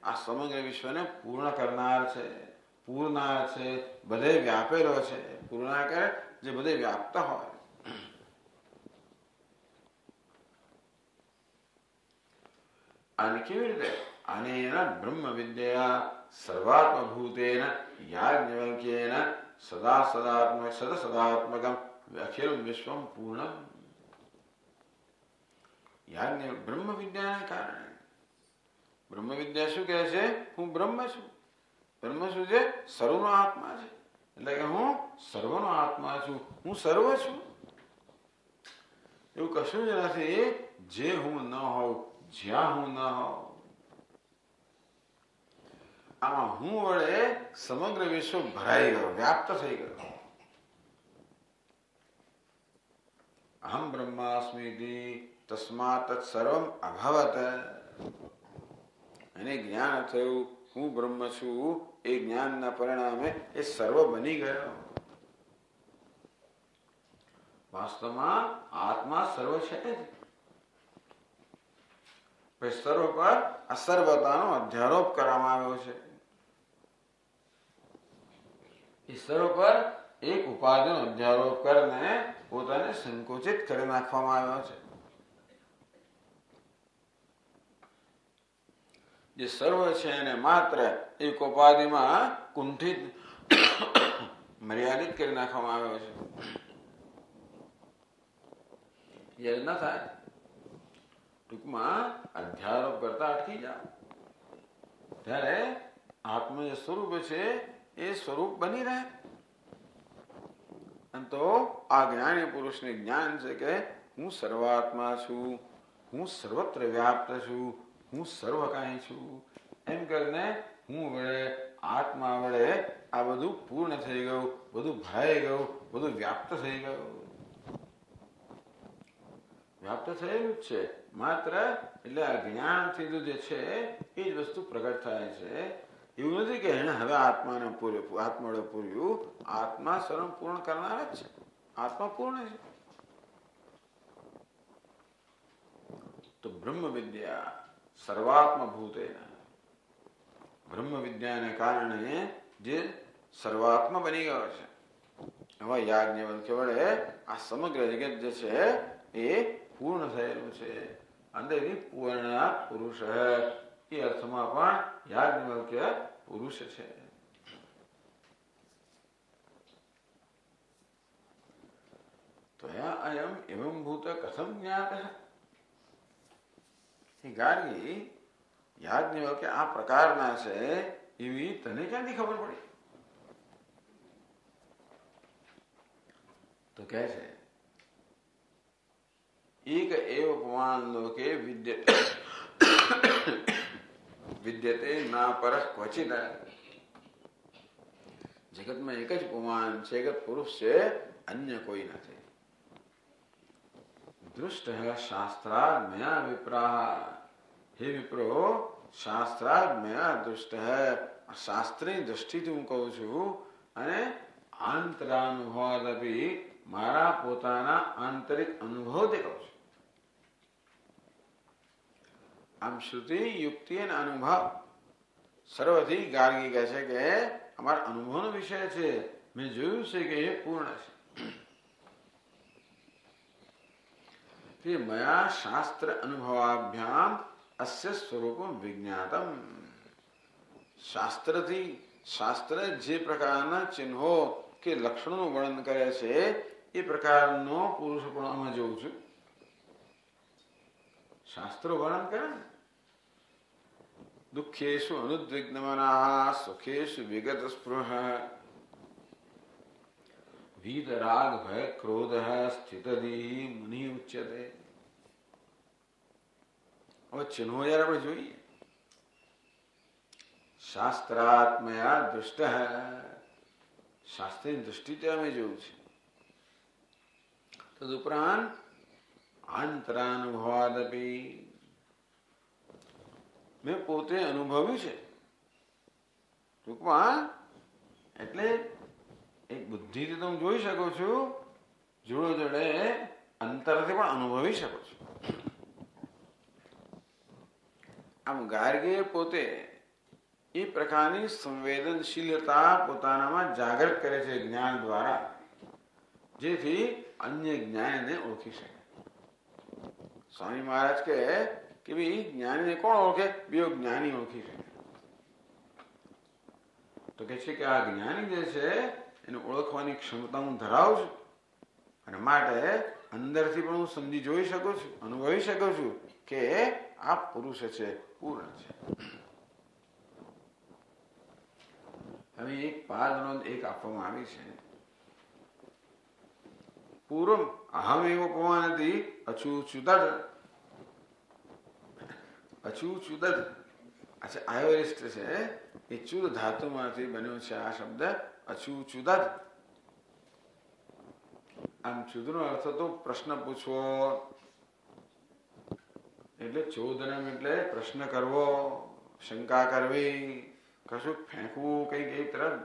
[SPEAKER 1] આ સમગ્ર વિશ્વને પૂર્ણ કરનાર છે, પૂર્ણાર છે, બધે વ્યાપેલો છે. પૂર્ણાકાર જે બધે વ્યાપ્ત હોય. અને કેવી રીતે? અનેન બ્રહ્મ વિદ્યા સર્વાત્મભૂતેન યાજ્ઞવલ્ક્યેન સદા સદાત્મક સદસદાત્મકમ અખિલમ વિશ્વમ પૂર્ણમ. યાજ્ઞ બ્રહ્મ વિદ્યાના કારણે. બ્રહ્મ વિદ્યા શું કહે છે? હું બ્રહ્મ છું. બ્રહ્મ શું છે? સર્વનો આત્મા છે. એટલે કે હું સર્વનો આત્મા છું, હું સર્વ છું. એવું કશું જ નથી જે હું ન હોઉં, જ્યાં હું ન હોઉં. આમાં હું વડે સમગ્ર વિશ્વ ભરાઈ ગયો, વ્યાપ્ત થઈ ગયો. અહમ બ્રહ્માસ્મિતિ તસ્માત તત્સર્વમ અભવત. એને જ્ઞાન થયું હું બ્રહ્મ છું. એ જ્ઞાનના પરિણામે એ સર્વ બની ગયો. વાસ્તવમાં આત્મા સર્વ છે જ. સર્વ પર અસર્વતાનો અધ્યારોપ કરવામાં આવ્યો છે. એ સર્વ પર એક ઉપાધિનો અધ્યારોપ કરીને પોતાને સંકોચિત કરી નાખવામાં આવ્યો છે. જે સર્વ છે એને માત્ર એક ઉપાધિમાં કુંઠિત મર્યાદિત કરી નાખવામાં આવ્યો છે. યજ્ઞ થાય ટૂંકમાં અધ્યારોપ કરતા અટકી જાઓ ત્યારે આત્મ જે સ્વરૂપ છે એ સ્વરૂપ બની રહે. તો આ જ્ઞાની પુરુષને જ્ઞાન છે કે હું સર્વાત્મા છું, હું સર્વત્ર વ્યાપ્ત છું, હું સર્વકાય છું. એમ કરીને હું વડે આત્મા વડે આ બધું પૂર્ણ થઈ ગયું, બધું ભરાઈ ગયું, બધું વ્યાપ્ત થઈ ગયું. વ્યાપ્ત થયેલું જ છે માત્ર. એટલે આ જ્ઞાનથી જે છે એ જ વસ્તુ પ્રગટ થાય છે. એવું નથી કે એને હવે આત્માને આત્માને પૂર્યું. આત્મા સર્વ પૂર્ણ કરનાર જ છે. આત્મા પૂર્ણ છે. તો બ્રહ્મ વિદ્યા સર્વાત્મ ભૂતેના, બ્રહ્મ વિદ્યાને કારણે જે સર્વાત્મ બની ગયો છે. એવા યાજ્ઞવલ્ક્ય વડે આ સમગ્ર જગત જે છે એ પૂર્ણ થયેલું છે. અંદરથી પૂર્ણ પુરુષ એ અર્થમાં પણ યાજ્ઞવલ્ક્ય પુરુષ છે. તો અયમ એવં ભૂત કથમ જ્ઞાત. ગાર્ગી યાજ્ઞવલ્ક્ય આ પ્રકારના છે એવી તને ક્યાંથી ખબર પડી? તો કહે છે એક એવ પુમાન લોકે વિદ્યતે ના પરઃ ક્વચિત. જગતમાં એક જ પુમાન છે, એક જ પુરુષ છે, અન્ય કોઈ નથી. દૃષ્ટ શાસ્ત્રાદ મયા વિપ્રાહ. હે વિપ્રો, શાસ્ત્રાદ મયા દૃષ્ટ. શાસ્ત્રની દ્રષ્ટિથી હું કહું છું અને આંતરાનુભવાદપી મારા પોતાના આંતરિક અનુભવથી કહું છું. આમ શ્રુતિ યુક્તિ અને અનુભવ સર્વથી ગાર્ગી કહે છે કે અમારા અનુભવનો વિષય છે. મેં જોયું છે કે એ પૂર્ણ છે. મયા શાસ્ત્ર અનુભવાભ્યામ અસ્ય સ્વરૂપમ વિજ્ઞાતમ. શાસ્ત્ર જે પ્રકારના ચિહ્નો કે લક્ષણોનું વર્ણન કરે છે એ પ્રકારનો પુરુષ પણ આમાં જોઉં છું. શાસ્ત્રો વર્ણન કરે ને દુઃખેશુ અનુદ્વિગ્નમના સુખેશુ વિગત સ્પૃહ વીત રાગ ભય ક્રોધ સ્થિતદી મુનિ ઉચ્યતે. હવે ચિહ્નો જયારે આપણે જોઈએ શાસ્ત્રાત્મયા દૃષ્ટ. શાસ્ત્રની દૃષ્ટિથી અમે જોયું છે. તદુપરાંત આંતરાનુભવાદપી મેં પોતે અનુભવ્યું છે. ટૂંકમાં એટલે એક બુદ્ધિથી તો હું જોઈ શકું છું, જોડે જોડે અંતરથી પણ અનુભવી શકું છું. આમ ગાર્ગે પોતે એ પ્રકારની સંવેદનશીલતા પોતાનામાં જાગૃત કરે છે જ્ઞાન દ્વારા, જેથી અન્ય જ્ઞાનને ઓળખી શકે. સ્વામી મહારાજ કે ભાઈ જ્ઞાનીને કોણ ઓળખે? બે જ્ઞાની ઓળખી શકે. તો કે છે કે આ જ્ઞાની જે છે એને ઓળખવાની ક્ષમતા હું ધરાવું છું અને માટે અંદરથી પણ હું સમજી જોઈ શકું છું, અનુભવી શકું છું કે આ પુરુષ છે, પૂર્ણ છે. હવે એક પાદ નોંધ એક આપવામાં આવી છે. પૂર્વ અહમ એવો પવાનથી અછૂછુદદ. અછૂછુદદ અચ્છા આયોરિસ્ટ છે એ ચુદ ધાતુમાંથી બન્યો છે આ શબ્દ અછૂછુદદ. આમ ચુદનો અર્થ તો પ્રશ્ન પૂછવો એટલે ચોદનમ એટલે પ્રશ્ન કરવો, શંકા કરવી, કશું ફેંકવું, કઈક એક તરફ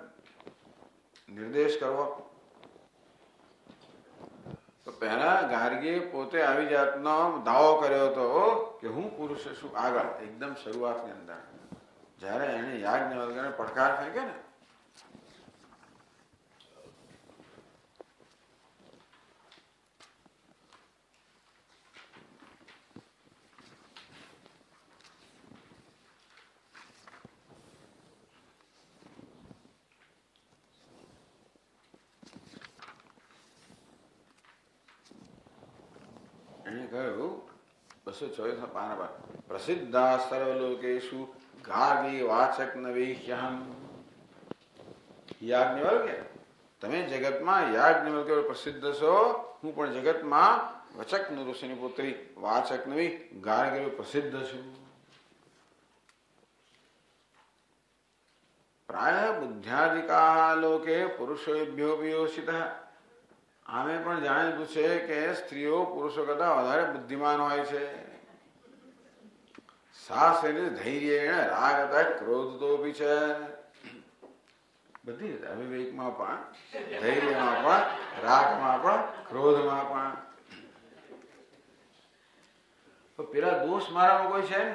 [SPEAKER 1] નિર્દેશ કરવો. તો પહેલા ગાર્ગીએ પોતે આવી જાતનો દાવો કર્યો હતો કે હું પુરુષ છું આગળ એકદમ શરૂઆતની અંદર જ્યારે એને યાજ્ઞવલ્ક્યને પડકાર ફેંકે ને એને કહ્યું 224 પાના પર પ્રસિદ્ધા સર્વલોકેશુ ગાર્ગી વાચક નવીહ્યહમ યાજ્ઞવલ્ક્ય તમે જગતમાં યાજ્ઞવલ્ક્ય પ્રસિદ્ધ છો હું પણ જગતમાં વચક ઋષિની પુત્રી વાચક નવી ગાર્ગી પ્રસિદ્ધ છું પ્રાય બુદ્ધ્યાધિકા લોકે પુરુષોભ્યો વિયોષિતઃ આમે પણ જાણીતું છે કે સ્ત્રીઓ પુરુષો કરતા વધારે બુદ્ધિમાન હોય છે સાસેને ધૈર્ય રાગતા ક્રોધ તો બી છે બધી રીતે અવિવેકમાં પણ ધૈર્યમાં પણ રાગમાં પણ ક્રોધમાં પણ પેલા દોષ મારામાં કોઈ છે ને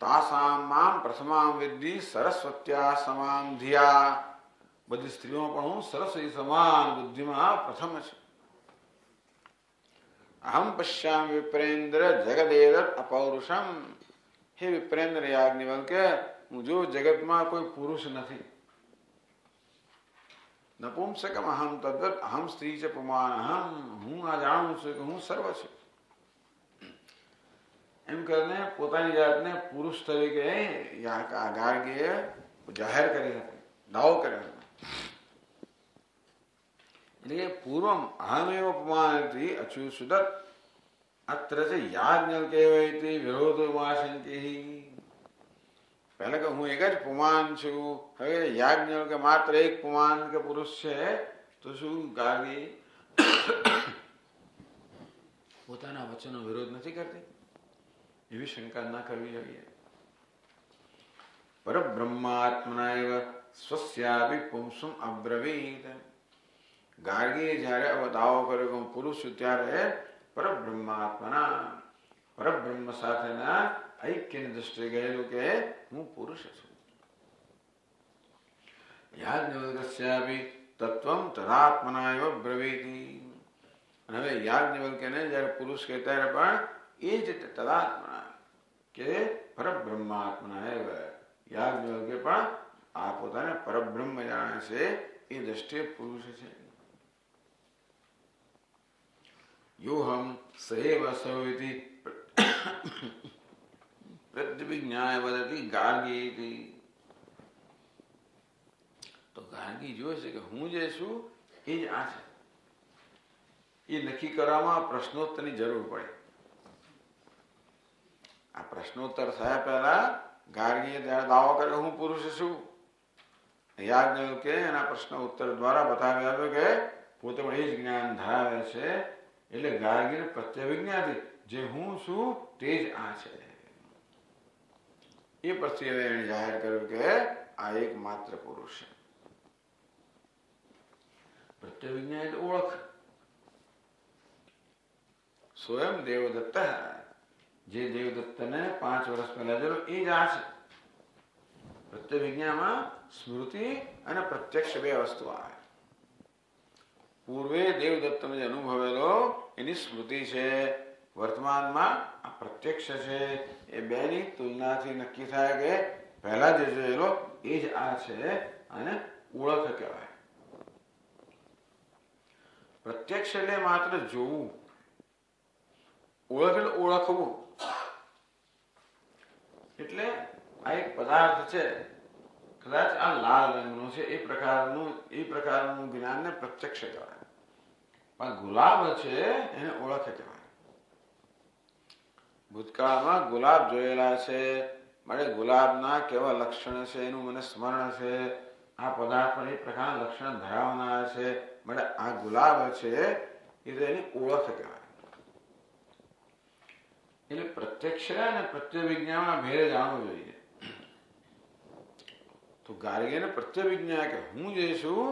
[SPEAKER 1] તાસામ મામ પ્રથમામ વિદ્ધિ સરસ્વત્યા સમામ ધિયા બધી સ્ત્રીઓ પણ હું સરસ્વતી સમાન બુદ્ધિમાં પ્રથમ છું અહમ પશ્યામ વિપ્રેન્દ્ર જગદેવ અપૌરુષમ હે વિપ્રેન્દ્ર યાજ્ઞવલ્ક્ય હું જો જગતમાં કોઈ પુરુષ નથી નપુંસકમ અહમ તદ્વત અહમ સ્ત્રી છે પુમાન અહમ હું આ જાણું છું કે હું સર્વ છું એમ કરીને પોતાની જાતને પુરુષ તરીકે ગાર્ગીએ જાહેર કરી હતી દાવો કર્યો હતો એટલે પૂર્વમ અહમેવ અપમાનથી અચ્યુસુદત અત્ર છે યાજ્ઞવલ્ક્ય વિરોધમાશંકી પહેલા કે હું એક જ પુમાન છું હવે યાજ્ઞવલ્ક્ય માત્ર એક પુમાન કે પુરુષ છે તો શું ગાર્ગી પોતાના વચનનો વિરોધ નથી કરતી એવી શંકા ના કરવી જોઈએ પરબ્રહ્માત્મના એવ સ્વસ્યાપી પુંસમ અબ્રવીત ગાર્ગીએ જ્યારે દાવો કર્યો કે હું પુરુષ છું ત્યારે પરબ્રહ્માત્મના પરબ્રહ્મ સાથેના ઐક્યની દૃષ્ટિએ કહેલું કે હું પુરુષ છું યાજ્ઞવલ્ક્યસ્યાપી તત્વમ તદાત્મના એવ બ્રવીતિ અને હવે યાજ્ઞવલ્ક્યને જ્યારે પુરુષ કહે ત્યારે પણ એ જ તદાત્મના કે પરબ્રહ્માત્મના એવ યાજ્ઞવલ્ક્ય પણ આ પોતાને પરબ્રહ્મ જાણે છે એ દ્રષ્ટિએ પુરુષ છે યોહમ સહેવ સૌતિ પ્રતિજ્ઞાય વદતિ ગાર્ગી તો ગાર્ગી જોઈ છે કે હું જે છું એ જ આ છે એ નક્કી કરવામાં પ્રશ્નોત્તરની જરૂર પડે આ પ્રશ્નોત્તર થયા પહેલા ગાર્ગીએ ત્યારે દાવો કર્યો હું પુરુષ છું યાજ્ઞવલ્ક્ય એના પ્રશ્ન ઉત્તર દ્વારા બતાવી આવ્યો કે પોતે પણ એ જ જ્ઞાન ધરાવે છે એટલે ગાર્ગીને પ્રત્યવિજ્ઞાથી જે હું છું તે જ આ છે એ પછી હવે એને જાહેર કર્યું કે આ એક માત્ર પુરુષ છે પ્રત્યવિજ્ઞા એટલે ઓળખ સ્વયં દેવદત્ત જે દેવદત્તને 5 વર્ષ પહેલા જોયો એ જ આ છે પ્રત્યવિજ્ઞામાં સ્મૃતિ અને પ્રત્યક્ષ બે વસ્તુ આવે પૂર્વે દેવદત્તને જે અનુભવેલો એની સ્મૃતિ છે વર્તમાનમાં આ પ્રત્યક્ષ છે એ બેની તુલનાથી નક્કી થાય કે પહેલા જે જોયેલો એ જ આ છે અને ઓળખ કહેવાય પ્રત્યક્ષ એટલે માત્ર જોવું ઓળખ એટલે ઓળખવું એટલે આ એક પદાર્થ છે કદાચ આ લાલ રંગનો છે એ પ્રકારનું જ્ઞાનને પ્રત્યક્ષ કહેવાય પણ ગુલાબ છે એને ઓળખ કહેવાય ભૂતકાળમાં ગુલાબ જોયેલા છે મને ગુલાબના કેવા લક્ષણ છે એનું મને સ્મરણ છે આ પદાર્થ પણ એ પ્રકારના લક્ષણ ધરાવનાર છે મને આ ગુલાબ છે એ તો એની ઓળખ કહેવાય એટલે પ્રત્યક્ષ અને પ્રત્યવિજ્ઞામાં ભેદ જાણવું જોઈએ તો ગાર્ગીને પ્રત્યવિજ્ઞા કે હું જે છું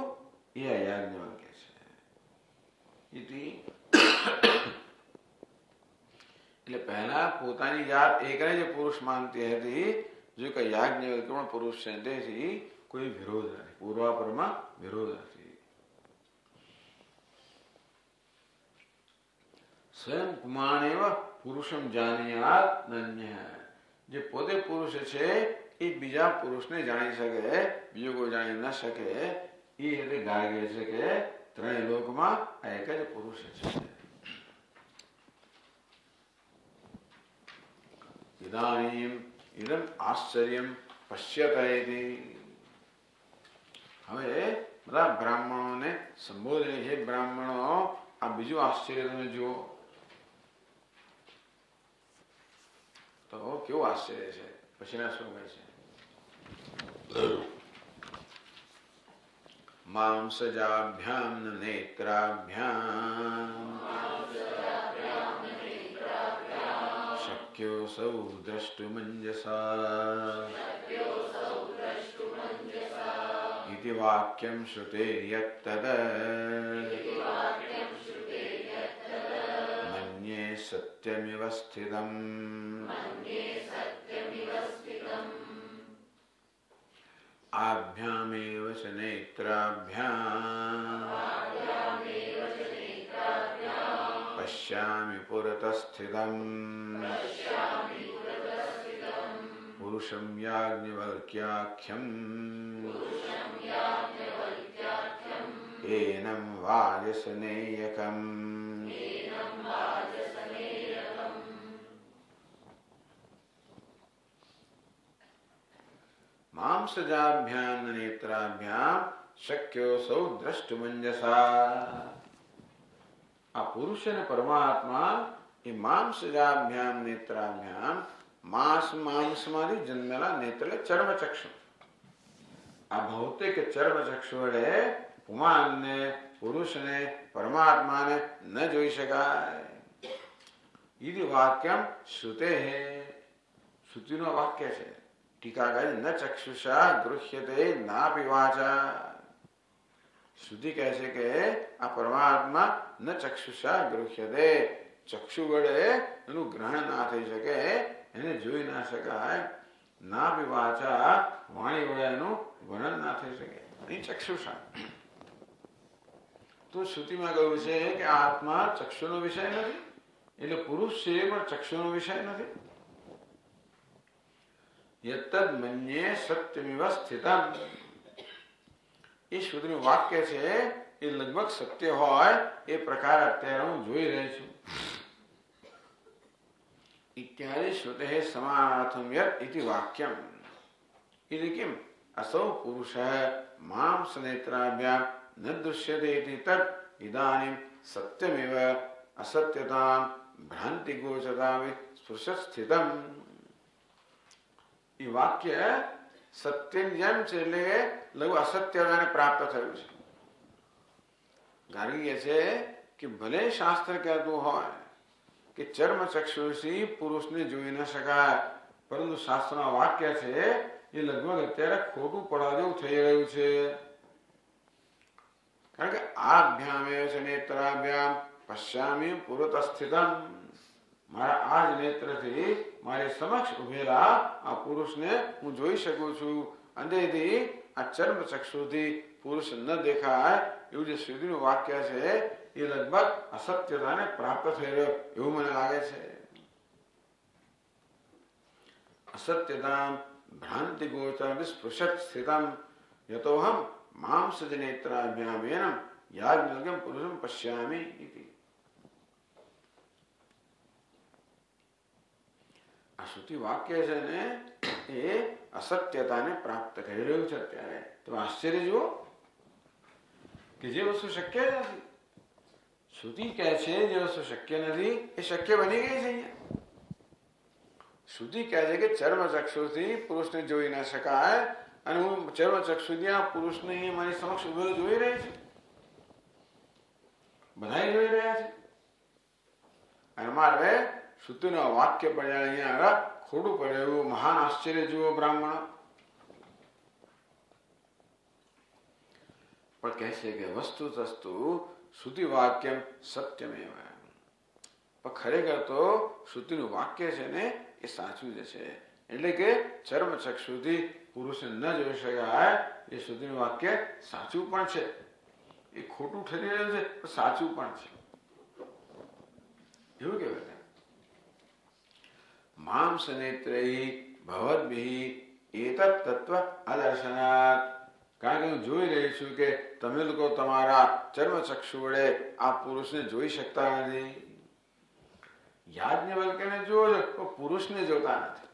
[SPEAKER 1] એ યાજ્ઞવલ્ક્ય છે એટલે પહેલા પોતાની જાત એકને જ પુરુષ માનતી હતી, જો કે યાજ્ઞવલ્ક્ય પણ પુરુષ છે, તેથી કોઈ વિરોધ નથી, પૂર્વાપરમાં વિરોધ નથી. સ્વયં પુમાણેવ પુરુષમ જાનીયાત નન્ય, જે પોતે પુરુષ છે એ બીજા પુરુષને જાણી શકે, બીજો કોઈ જાણી ન શકે, એ રીતે ગાય છે કે ત્રણેય લોકમાં એક જ પુરુષ છે. ઇદાનીમ ઇદમ આશ્ચર્યમ પશ્યતે. હવે બધા બ્રાહ્મણોને સંબોધે, હે બ્રાહ્મણો, આ બીજું આશ્ચર્ય તમે જુઓ. તો કેવું આશ્ચર્ય છે, પછીના શું કહે છે? માંસજાભ્યામ નેત્રાભ્યામ શક્યો સૌ દ્રષ્ટુમંજસા ઇતિ વાક્યમ શ્રુતેર્યત્તદ મન્યે સત્યમિવ સ્થિતમ. આભ્યામેવ ચ નેત્રાભ્યામ પશ્યામિ પુરતઃસ્થિતમ પુરુષમ યાજ્ઞવલ્ક્યાખ્યમ એનમ વાજસનેયકમ. માંસજાભ્યામ નેત્રાભ્યામ શક્યો સૌ દ્રષ્ટુમંજસા. આ પુરુષ અને પરમાત્મા એ માંસજાભ્યામ નેત્રાભ્યામ, માંસમાંથી જન્મેલા નેત્ર એટલે ચર્મચક્ષુ. આ ભૌતિક ચર્મચક્ષુ વડે પુમાનને, પુરુષને, પરમાત્માને ન જોઈ શકાય. ઈદ વાક્યમ શ્રુતે, શ્રુતિનો વાક્ય છે. ટીકાકારી ન ચક્ષુષા ગૃહ્યતે નાપી વાચા. શ્રુતિ કહે છે કે આ પરમાત્મા ન ચક્ષુષા ગૃહ્યતે, ચક્ષુ વડે એનું ગ્રહણ ના થઈ શકે, એને જોઈ ના શકાય. નાપી વાચા, વાણી વડે એનું વર્ણન ના થઈ શકે. અહીં ચક્ષુષા તો શ્રુતિમાં કહ્યું છે કે આત્મા ચક્ષુનો વિષય નથી, એટલે પુરુષ છે પણ ચક્ષુનો વિષય નથી. યત્તદ મન્યે સત્યમિવ સ્થિતમ, એ શ્રુતિનું વાક્ય છે એ લગભગ સત્ય હોય એ પ્રકાર અત્યારે હું જોઈ રહી છું. ઇત્યાદિ શ્રુતે સમાનાર્થમ યત ઇતિ વાક્યમ. ઇતિ કિમ અસૌ પુરુષઃ માંસ નેત્રાભ્યામ ન દૃશ્યતે ઇતિ તદ ઇદાનીમ સત્યમિવ અસત્યતામ ભ્રાંતિ ગોચરતામ સ્પૃશ્ય સ્થિતમ. એ વાક્ય સત્યની જેમ છે, એટલે લઘુ અસત્યતાને પ્રાપ્ત થયું છે. ગાર્ગી છે કે ભલે શાસ્ત્ર કહેતું હોય કે ચર્મચક્ષુષી પુરુષને જોઈ ન શકાય, પરંતુ શાસ્ત્રના વાક્ય છે એ લગભગ અત્યારે ખોટું પડવા જેવું થઈ રહ્યું છે. કારણ કે આભ્યામેવ ચ નેત્રાભ્યામ પશ્યામિ પુરતઃસ્થિતમ, મારા આ જ નેત્રથી મારી સમક્ષ ઉભેલા આ પુરુષને હું જોઈ શકું છું. અંધેથી આ ચર્મચક્ષુથી પુરુષ ન દેખાય એવું જે શ્રુતિનું વાક્ય છે એ લગભગ અસત્યતાને પ્રાપ્ત થઈ રહ્યો એવું મને લાગે છે. અસત્યતામ ભ્રાંતિ ગોચરમ સ્પૃશત સ્થિતમ યતોહમ માંસજ નેત્રાભ્યામેન યાજ્ઞવલ્ક્યમ પુરુષમ પશ્યામિ ઇતિ. આ શ્રુતિ વાક્ય છે ને એ અસત્યતાને પ્રાપ્ત કરી રહ્યું છે અત્યારે. તો આશ્ચર્ય જુઓ કે જે વસ્તુ શક્ય નથી, શ્રુતિ કહે છે જે વસ્તુ શક્ય નથી એ શક્ય બની ગઈ છે. અહીંયા શ્રુતિ કહે છે કે ચર્મચક્ષુથી પુરુષને જોઈ ના શકાય, અને હું ચર્મચક્ષુથી આ પુરુષને મારી સમક્ષ ઉભેલો જોઈ રહી છું, બધા જોઈ રહ્યા છે. અને મારે શ્રુતિનો વાક્ય પડ્યા અહીંયા આગળ ખોટું પડે એવું મહાન આશ્ચર્ય જુઓ બ્રાહ્મણ. પણ કહે છે કે વસ્તુ તસ્તુ શ્રુતિ વાક્યમ સત્યમેવ. પણ ખરેખર તો શ્રુતિનું વાક્ય છે ને એ સાચું જ છે. એટલે કે ચર્મ ચક્ષુથી પુરુષને ન જોઈ શકાય એ શ્રુતિનું વાક્ય સાચું પણ છે. એ ખોટું ઠરી રહ્યું છે પણ સાચું પણ છે. એવું કહેવાય માંસ નેત્રૈ ભવદ્ભિઃ એતत् તત્વ અદર્શનાत्. કારણ કે હું જોઈ રહી છું કે તમે લોકો તમારા ચર્મચક્ષુ વડે આ પુરુષને જોઈ શકતા નથી. યાજ્ઞવલ્ક્યને જુઓ છો તો પુરુષને જોતા નથી.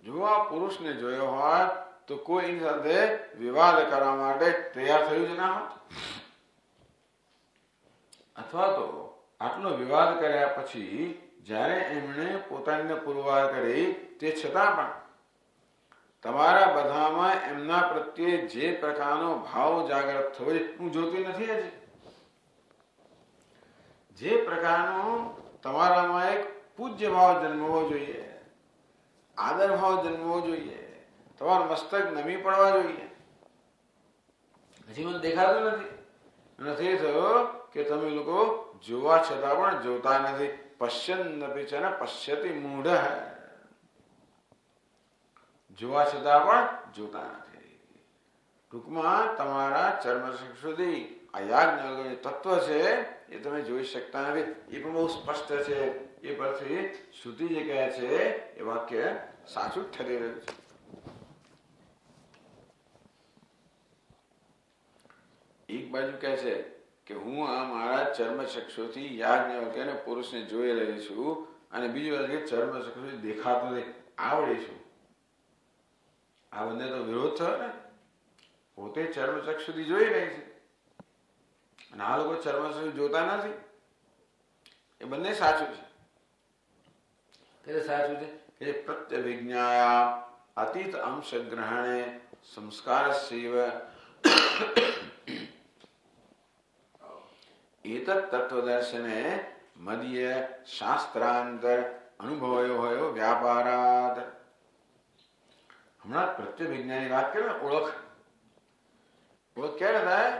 [SPEAKER 1] જો આ પુરુષને જોયો હોત તો કોઈ એની સાથે વિવાદ કરવા માટે તૈયાર થયું જ ના હોત. અથવા તો આટલો વિવાદ કર્યા પછી જ્યારે એમણે પોતાને પુરવાર કરી તે છતાં પણ તમારા બધામાં એમના પ્રત્યે જે પ્રકારનો ભાવ જાગૃત થવો હું જોતી નથી. હજી જે પ્રકારનો તમારામાં એક પૂજ્ય ભાવ જન્મવો જોઈએ, આદર ભાવ જન્મવો જોઈએ, તમારું મસ્તક નમી પડવા જોઈએ, હજી મને દેખાતું નથી થયો કે તમે લોકો જોવા છતાં પણ જોતા નથી. પશ્યન્નપી ચ ન પશ્યતિ મૂઢ. જોવા છતાં પણ જોતા નથી. ટૂંકમાં તમારા ચર્મચક્ષુથી આ યાજ્ઞવલ્ક્યનું તત્વ છે એ તમે જોઈ શકતા નથી. એ પણ બહુ સ્પષ્ટ છે. એ પરથી શ્રુતિ જે કહે છે એ વાક્ય સાચું જ ઠરી રહ્યું છે. એક બાજુ કહે છે કે હું આ મારા ચર્મચક્ષુથી યાજ્ઞવલ્ક્ય પુરુષને જોઈ રહી છું, અને બીજી બાજુ ચર્મચક્ષુથી દેખાતું નથી, આવડે છું. આ બંને તો વિરોધ થયો ને. પોતે ચર્મચક્ષુથી જોઈ રહી છે અને આ લોકો ચર્મચક્ષુ જોતા નથી. એ બંને સાચું છે. સાચું છે કે પ્રત્યવિજ્ઞાયા અતીત અંશ ગ્રહણે સંસ્કારસ્યૈવ એતત તત્વદર્શને મદીય શાસ્ત્રાંતર અનુભવયો વ્યાપારાદ. હમણાં પ્રત્યવિજ્ઞાની વાત કરે ને, ઓળખ ક્યારે થાય?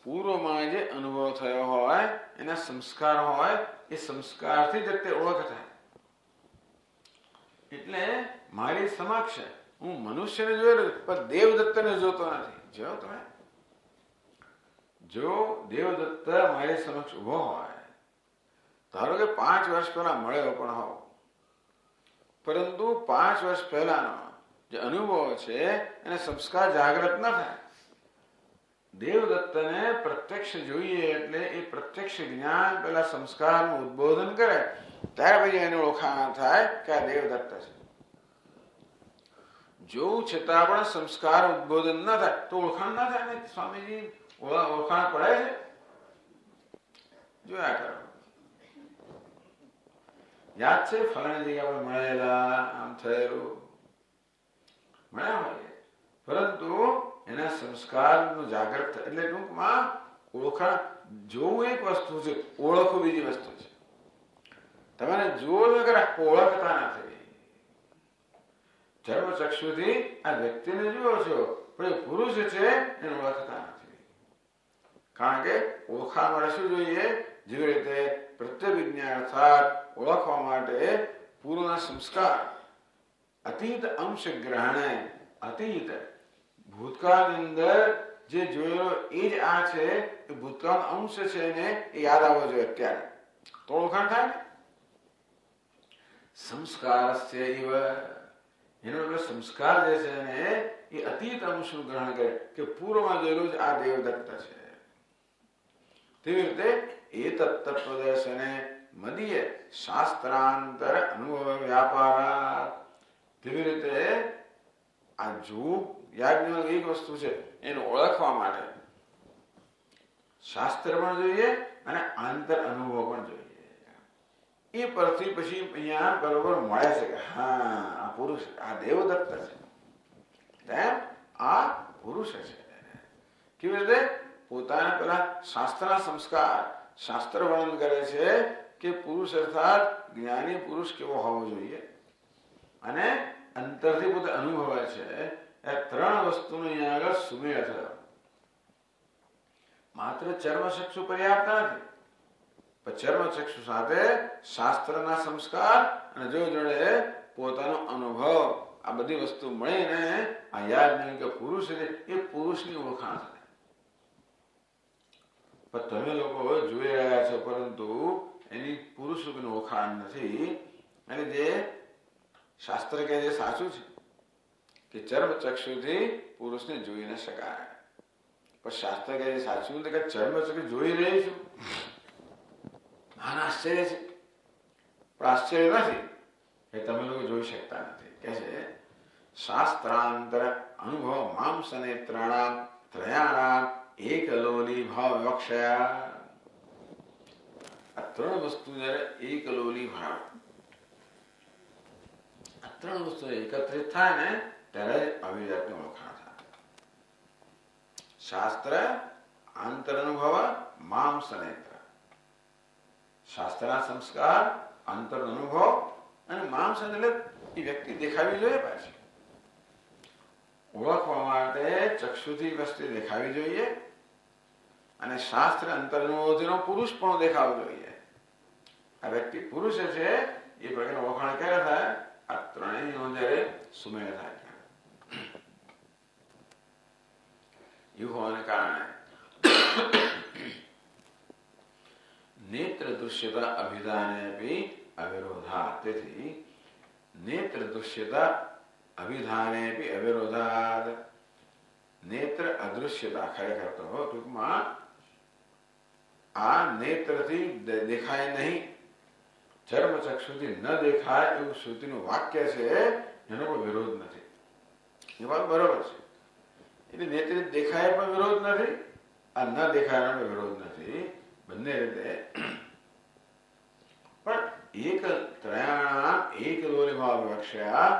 [SPEAKER 1] પૂર્વમાં જે અનુભવ થયો હોય, એના સંસ્કાર હોય, એ સંસ્કારથી જ તે ઓળખ થાય. એટલે મારી સમક્ષ હું મનુષ્યને જોઈ રહ્યો પણ દેવદત્તને જોતો નથી. જો તમે જો દેવદત્ત મારી સમક્ષ ઉભો હોય, ધારો કે 5 વર્ષ પહેલા મળ્યો પણ હોવ, પરંતુ 5 વર્ષ પહેલાનો જે અનુભવ છે એને સંસ્કાર જાગૃત ન થાય. દેવદત્તને પ્રત્યક્ષ જોઈએ એટલે એ પ્રત્યક્ષ જ્ઞાન પેલા સંસ્કારનું ઉદ્બોધન કરે, ત્યાર પછી એને ઓળખાણ થાય કે આ દેવદત્ત છે. જોવું છતાં પણ સંસ્કાર ઉદ્બોધન ન થાય તો ઓળખાણ ના થાય ને. સ્વામીજી ઓળખાણ પડે છે? જોયા કરો. યાદ છે ફલાણી જગ્યા પર મળેલા, આમ થયેલું મળ્યા હોય, પરંતુ એના સંસ્કારનું જાગૃત એટલે ટૂંકમાં ઓળખાણ. જોવું એક વસ્તુ છે, ઓળખવું બીજી વસ્તુ છે. તમે જુઓ છો કે ઓળખતા નથી. ચર્મચક્ષુથી આ વ્યક્તિને જુઓ છો પણ એ પુરુષ છે એને ઓળખતા નથી. કારણ કે ઓળખાણ માટે શું જોઈએ? જેવી રીતે પ્રત્યવિજ્ઞાન અર્થાત ઓળખવા માટે પૂર્વના સંસ્કાર અતીત અંશ ગ્રહણે, અતીત ભૂતકાળની અંદર જે જોયેલો એ જ આ છે, એ ભૂતકાળ અંશ છે ને એ યાદ આવવો જોઈએ અત્યારે, તો ઓળખાણ થાય ને. સંસ્કારસ્ય ઇવ, એનો એટલે સંસ્કાર જે છે ને એ અતીત અંશનું ગ્રહણ કરે કે પૂર્વમાં જોયેલું જ આ દેવદત્ત છે. તેવી રીતે એતત તત્વદર્શને મદીય શાસ્ત્રાંતર અનુભવ વ્યાપારા. તેવી રીતે આ જોવું યાજ્ઞવલ્ક્ય એક વસ્તુ છે, એને ઓળખવા માટે શાસ્ત્ર પણ જોઈએ અને આંતર અનુભવ પણ જોઈએ. એ પરથી પછી અહીંયા બરોબર મળે છે કે હા આ પુરુષ, આ દેવદત્ત છે, આ પુરુષ છે. કેવી રીતે? પોતાના પેલા શાસ્ત્રના સંસ્કાર, શાસ્ત્ર વર્ણન કરે છે કે પુરુષ અર્થાત જ્ઞાની પુરુષ કેવો હોવો જોઈએ, અને અંતરથી પોતે અનુભવે છે. એ 3 વસ્તુનો અહીંયા આગળ સુમેળ થયો. માત્ર ચર્મચક્ષુ પર્યાપ્ત નથી. ચર્મ ચક્ષુ સાથે શાસ્ત્રના સંસ્કાર અને જો જોડે પોતાનો અનુભવ આ બધી વસ્તુ મળીને આ યાજ્ઞવલ્ક્ય કે પુરુષ છે એ પુરુષની ઓળખાણ થાય. પણ તમે લોકો જોઈ રહ્યા છો પરંતુ એની પુરુષ રૂપની ઓળખાણ નથી. અને જે શાસ્ત્ર કે જે સાચું છે કે ચર્મ ચક્ષુથી પુરુષને જોઈ ન શકાય, પણ શાસ્ત્ર કે જે સાચું કે ચર્મ ચક્ષુ જોઈ રહી છું. આશ્ચર્ય છે, પણ આશ્ચર્ય નથી એ તમે લોકો જોઈ શકતા નથી. કે છે શાસ્ત્રાંતર અનુભવ માંસ નેત્રાણામ ત્રયાણામ એકલોલી ભાવ વિવક્ષયા. આ ત્રણ વસ્તુ જયારે એકલોલી ભાવ, આ ત્રણ વસ્તુ એકત્રિત થાય ને ત્યારે અભિજાતની ઓળખાણ થાય. શાસ્ત્ર આંતર અનુભવ માંસ નેત્ર, શાસ્ત્રના સંસ્કાર અંતર અનુભવ અને માંસ એટલે એ વ્યક્તિ દેખાવી જોઈએ. પાછી ઓળખવા માટે ચક્ષુથી વસ્તુ દેખાવી જોઈએ અને શાસ્ત્ર અંતર અનુભવનો પુરુષ પણ દેખાવો જોઈએ. આ વ્યક્તિ પુરુષ છે એ પ્રકારની ઓળખાણ ક્યારે થાય? આ ત્રણેયનો જયારે સુમેળ થાય. એવું હોવાને કારણે નેત્ર દૃશ્યતા અભિધાને અવિરોધા. તેથી નેત્ર દૃશ્યતા અભિધાને અવિરોધાદ. નેત્ર અદૃશ્યતા ખરેખર તો ટૂંકમાં આ નેત્રથી દેખાય નહીં, ચર્મ ચક્ષુથી ન દેખાય એવું શ્રુતિનું વાક્ય છે, એનો કોઈ વિરોધ નથી. એ વાત બરોબર છે. એટલે નેત્રથી દેખાય પણ વિરોધ નથી, આ ન દેખાય એનો વિરોધ નથી. બંને રીતે પણ એક ત્રયાણામ એક લોલી ભાવ વિવક્ષયા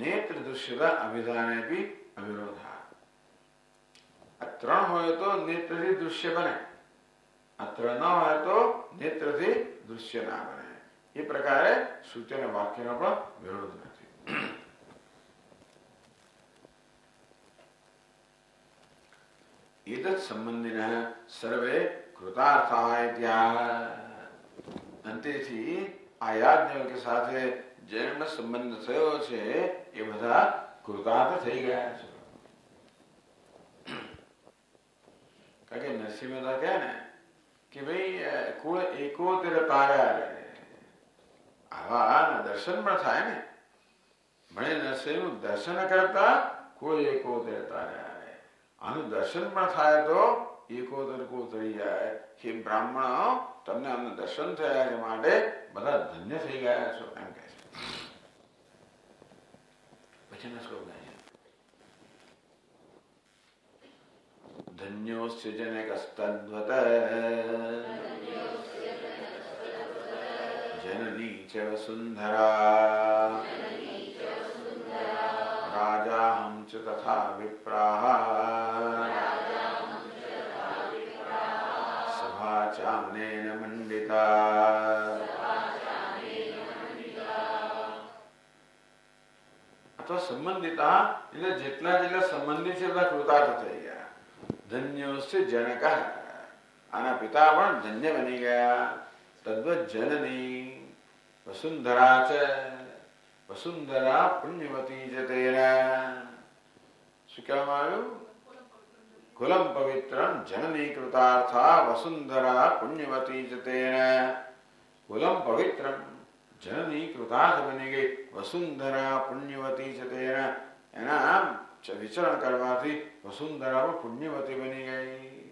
[SPEAKER 1] નેત્ર દૃશ્યતા અભિધાને અવિરોધા. આ ત્રણ હોય તો નેત્રથી દૃશ્ય બને, આ ત્રણ ન હોય તો નેત્રથી દૃશ્ય ના બને. એ પ્રકારે શ્રુતિના વાક્યનો પણ વિરોધ નથી. એતત સંબંધિનઃ સર્વે કૃતાર્થાઃ ઇત્યાહ. અંતેથી આ યાજ્ઞવલ્ક્ય સાથે જેનો સંબંધ થયો છે એ બધા કૃતાર્થ થઈ ગયા છે. કારણ કે નરસિંહ મહેતા કહે ને કે ભાઈ કુળ એકોતેર તાર્યા રહે. આવા દર્શન પણ થાય ને, ભણે નરસિંહનું દર્શન કરતા કુળ એકોતેર તાર્યા રહે. આનું દર્શન પણ થાય તો એકોતર કુળ તરી જાય. હે બ્રાહ્મણ, તમને આમને દર્શન થયા છે માટે બધા ધન્ય થઈ ગયા છો એમ કહે છે. પછીનો શ્લોક ગાય ધન્યોસ્ય જનકસ્તદ્વત જનની ચ વસુંધરા રાજાહં ચ તથા વિપ્રાહ સભાચાનેન મંડિતા. અથવા સંબંધિતા એટલે જેટલા જેટલા સંબંધી છે બધા કૃતાર્થ થઈ ગયા. ધન્યોસ્ય જનક, આના પિતા પણ ધન્ય બની ગયા. તદ્વત જનની વસુંધરા છે, વસુંધરા પુણ્યવતી છે. તેના શું કહેવામાં આવ્યું? કુલમ પવિત્રમ જનની કૃતાર્થા વસુંધરા પુણ્યવતી છે. તેના કુલમ પવિત્રમ જનની કૃતાર્થ બની ગઈ, વસુંધરા પુણ્યવતી છે. તેના એના વિચરણ કરવાથી વસુંધરા પુણ્યવતી બની ગઈ.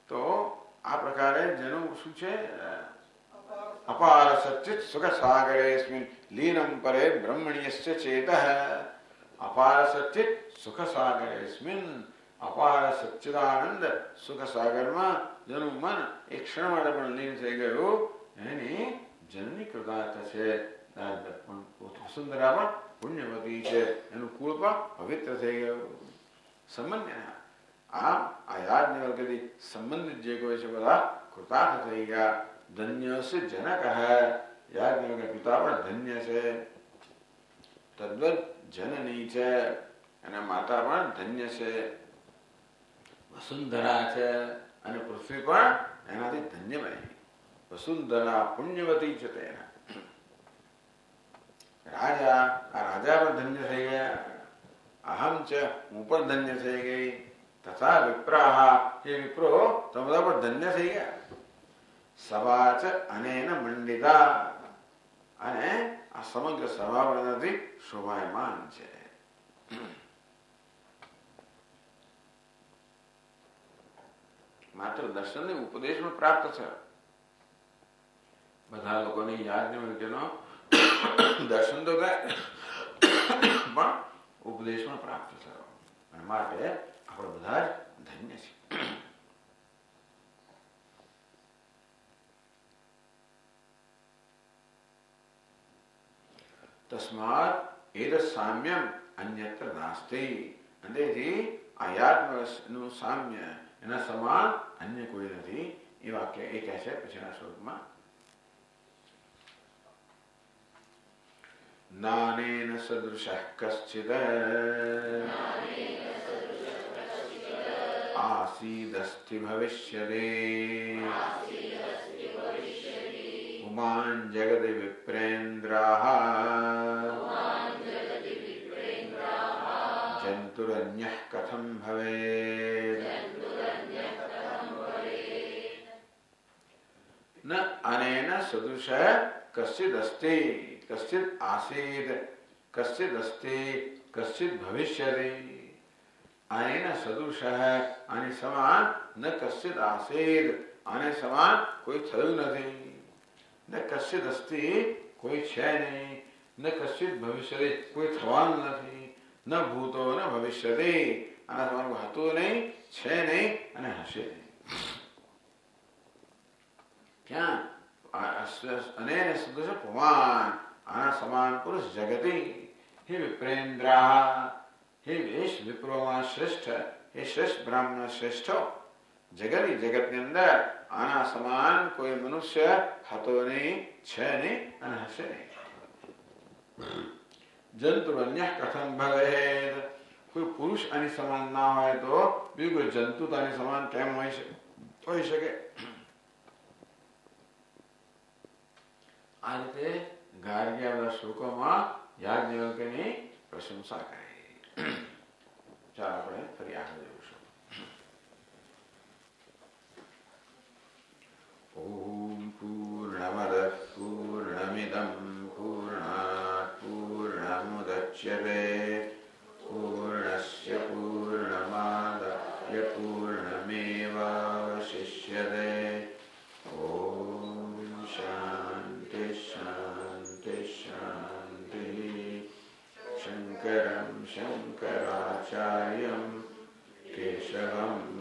[SPEAKER 1] તો આ પ્રકારે જેનું શું છે? અપાર સચ્ચિત સુખ સાગરેસ્મિન લીનમ પરે બ્રહ્મણ્યસ્ય ચેતઃ. અપાર સચ્ચિત સુખ સાગરેસ્મિન, અપાર સચ્ચિદાનંદ સુખ સાગરમાં જેનું મન એક ક્ષણ માટે પણ લીન થઈ ગયું એની જનની કૃતાર્થ છે. વસુંધરા પણ પુણ્યવતી છે, એનું કુળ પણ પવિત્ર થઈ ગયું. સંબંધ આ યાજ્ઞવલ્ક્યથી સંબંધિત જે કોઈ છે બધા કૃતાર્થ થઈ ગયા. ધન્યસ્ય જનક, યાજ્ઞવલ્ક્ય પિતા પણ ધન્ય છે. તદ્વત જનની છે, અને માતા પણ ધન્ય છે. વસુંધરા છે, અને પૃથ્વી પણ એનાથી ધન્ય બની. वसुंधरा पुण्यवती च तेना राजा आ राजा पर धन्य થઈ ગયા અહમ ચ હું પણ ધન્ય થઈ ગઈ તથા વિપ્રાહ એ વિપ્રો તો બધા પર ધન્ય થઈ ગયા સભા ચ અનેન મંડિતા અને આ સમગ્ર સભા પરથી શોભાયમાન છે માત્ર દર્શન ને ઉપદેશમાં પ્રાપ્ત છે બધા લોકોની યાજ્ઞવલ્ક્યનો દર્શન તો થાય પણ ઉપદેશમાં પ્રાપ્ત થયો અને માટે આપણે બધા જ ધન્ય છીએ તસ્માત એદ સામ્યમ અન્યત્ર નાસ્તિ અંદેથી આયાત્મનું સામ્ય એના સમાન અન્ય કોઈ નથી એ વાક્ય એ કહે છે પછીના શ્લોકમાં નાનેન સદૃશઃ કશ્ચિદ આસીદસ્તિ ભવિષ્યતે પુમાન જગતિ વિપ્રેન્દ્રાઃ જંતુરન્યઃ કથમ ભવેદ ન અનેન સદૃશઃ કશ્ચિદ અસ્તિ કશ્ચિદ આસીદ કશ્ચિદ અસ્તિ કશ્ચિદ ભવિષ્યતિ અનેન સદૃશઃ આની સમાન ન કશ્ચિદ આસીદ આને સમાન કોઈ થયું નથી ન કશ્ચિદ અસ્તિ કોઈ છે નહીં ન કશ્ચિદ ભવિષ્યતિ કોઈ થવાનું નથી ન ભૂતો ન ભવિષ્યતિ આના સમાન કોઈ હતું નહીં છે નહીં અને હશે નહીં ક્યાં અનેન સદૃશ પુમાન આના સમાન પુરુષ જગતિ હે વિપ્રેન્દ્રા હે વેશ વિપ્રોમાં શ્રેષ્ઠ હે શ્રેષ્ઠ બ્રાહ્મણ શ્રેષ્ઠ જગતી જગતની અંદર આના સમાન કોઈ મનુષ્ય હતો નહીં છે નહીં અને હશે નહીં જંતુ અન્ય કથમ ભવેદ કોઈ પુરુષ આની સમાન ના હોય તો બીજું કોઈ જંતુ તો આની સમાન કેમ હોઈ શકે આ રીતે ગાર્ગ્યા શ્લોકોમાં યાજ્ઞવલ્ક્યની પ્રશંસા કરી ચાલો આપણે ફરી આગળ જોઈશું ઓમ પૂર્ણમદ પૂર્ણમિદં પૂર્ણાત પૂર્ણમુદચ્યતે પૂર્ણસ્ય પૂર્ણમાદાય પૂર્ણમેવાવશિષ્યતે ઓમ શાંતિ શાંતિ શાંતિ શંકરં શંકરાચાર્યં કેશવં